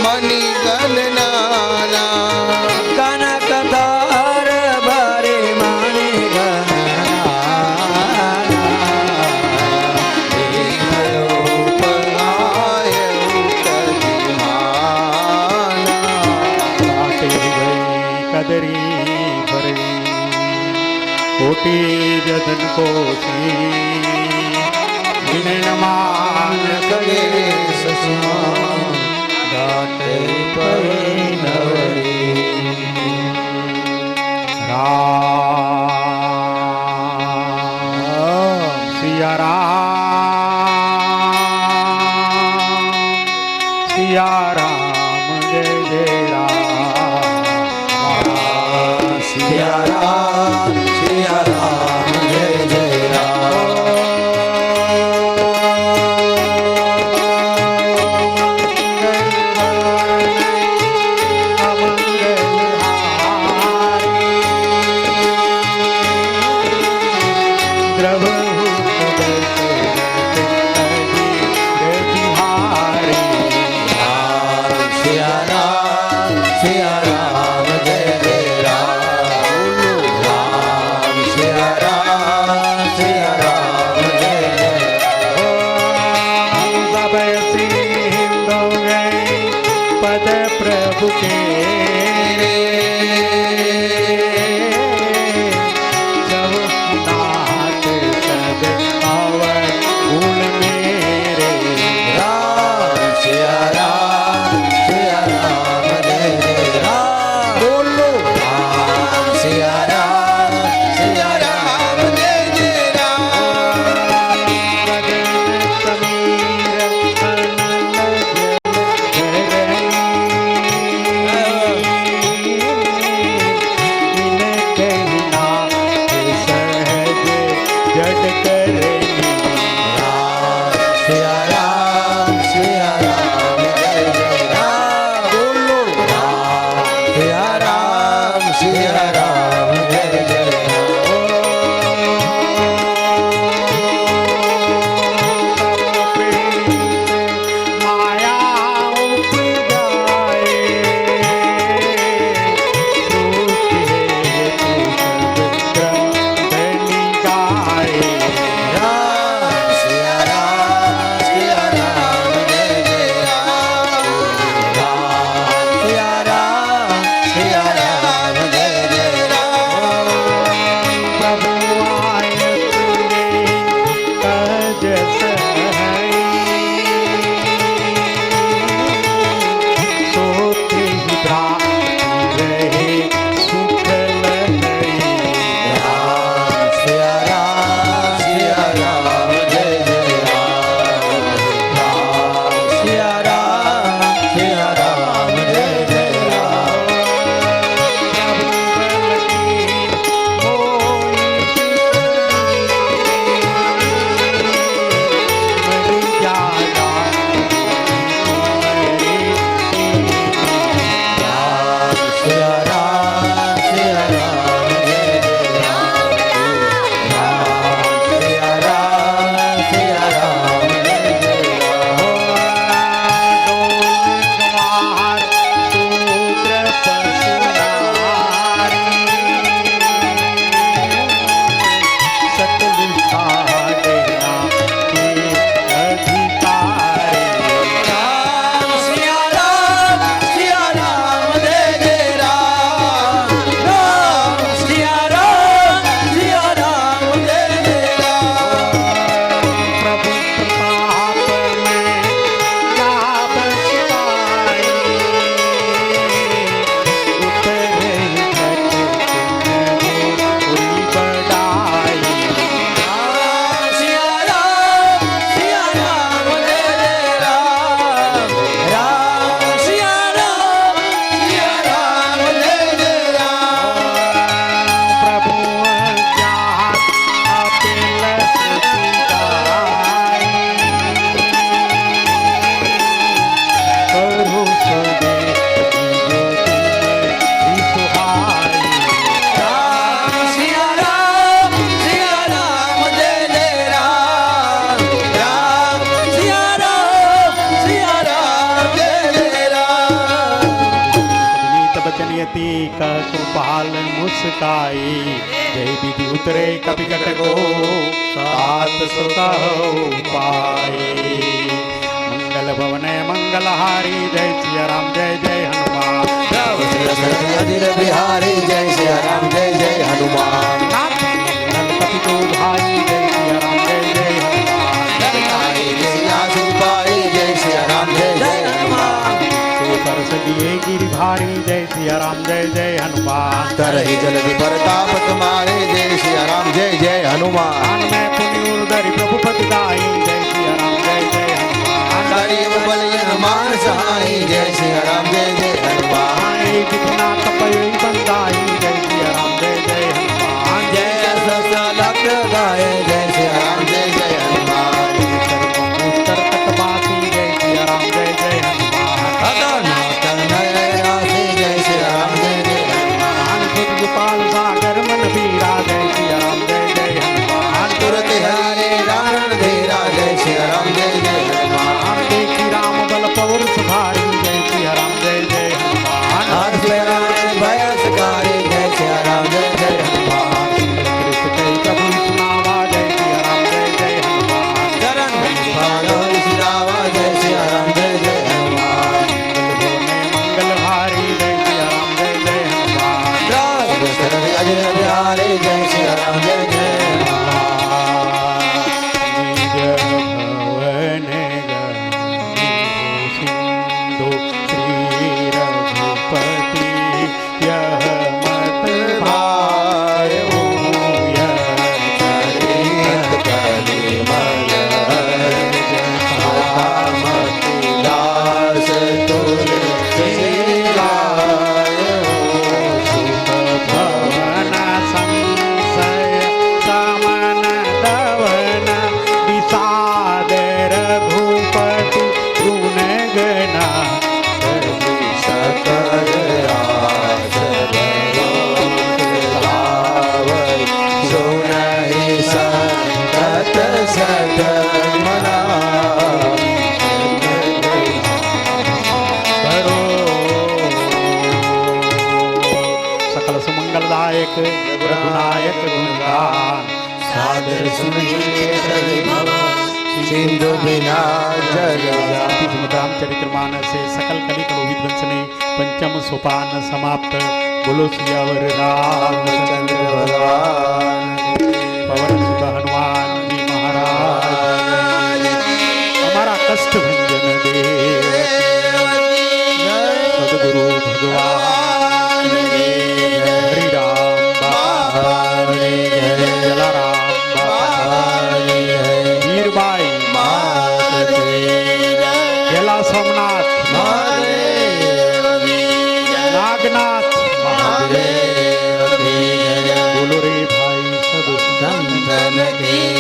मणि गणनाना कनक तार भरे मणि रूप आय कदिमाना काटे गई कदरी भरी कोटि जतन को मान गए ससुराल घाटे पड़ी नवरी राम सिया राम सिया राम जय जय राम सिया राम जय जय राम सिया राम जय जय राम राम सिया राम जय जय पद प्रभु के जब नाथ सब पावन गुण मेरे राम सिया राम जय जय राम बोलो राम सिया राम जय जय राम समीर सिकाई जय विधि उतरे कपि कटको सात सुता पाए मंगल भवन मंगलहारी जय सिया राम जय जय हनुमान अजिर बिहारी जय सिया राम जय जय हनुमान गणपति को भाई जय सिया राम जय जय हनुमान जय सिया राम जय जय हनुमान पर सगिए गिरि भारी जय सिया राम जय जय हनुमान तरहि जलधि प्रताप तुम्हारे जय सिया राम जय जय हनुमान आन में पुण्य उदरि प्रभु पति दाई जय सिया राम जय जय हनुमान गरीब बलि हनुमान सहाय जय सिया राम जय जय हनुमान जितना तपय बंदाई जय सिया राम जय जय हनुमान जय ससलक गाय जय सिया राम जय जय हनुमान उत्तर तटवासी जय सिया राम जय जय हनुमान जय सिया राम जय जय हनुमान गोपाल सागर मन बीरा जय सिया राम जय जय हनुमान तुरत हरे राम धीरा जय सिया राम जय जय हनुमान देखी राम बल पौर सुधारी जय सिया राम जय जय हनुमान हाथ भयसकारी जय सिया राम जय जय हनुमान प्रभु सुनावा जय सिया राम जय जय हनुमान चरण सिरावा जय सिया राम जय जय हनुमान मंगलहारी जय सिया राम जय जय हनुमान अजय बिहारी जय सिया राम जय जय सिंधु श्री रघुपति यह मत भायो यह दास भवन संशय समन दवन विषाद रघुपति गुण गणा सकल सुनहि संतत सत मना करो सकल सुमंगलदायक रघुनायक गुणगान सादर सुनिए सिंधु बिना जल रामचरित्र मानस से सकल कलि कलो विध्वंसने पंचम सोपान समाप्त बोलो सियावर रामचंद्र भगवान पवन सुत हनुमान जी महाराज हमारा कष्ट भंजन देव सदगुरु भगवान हरि राम बाबा जलाराम बाबा वीरबाई गेला सोमनाथ नागनाथ महादेव बोलो रे भाई सब संतन की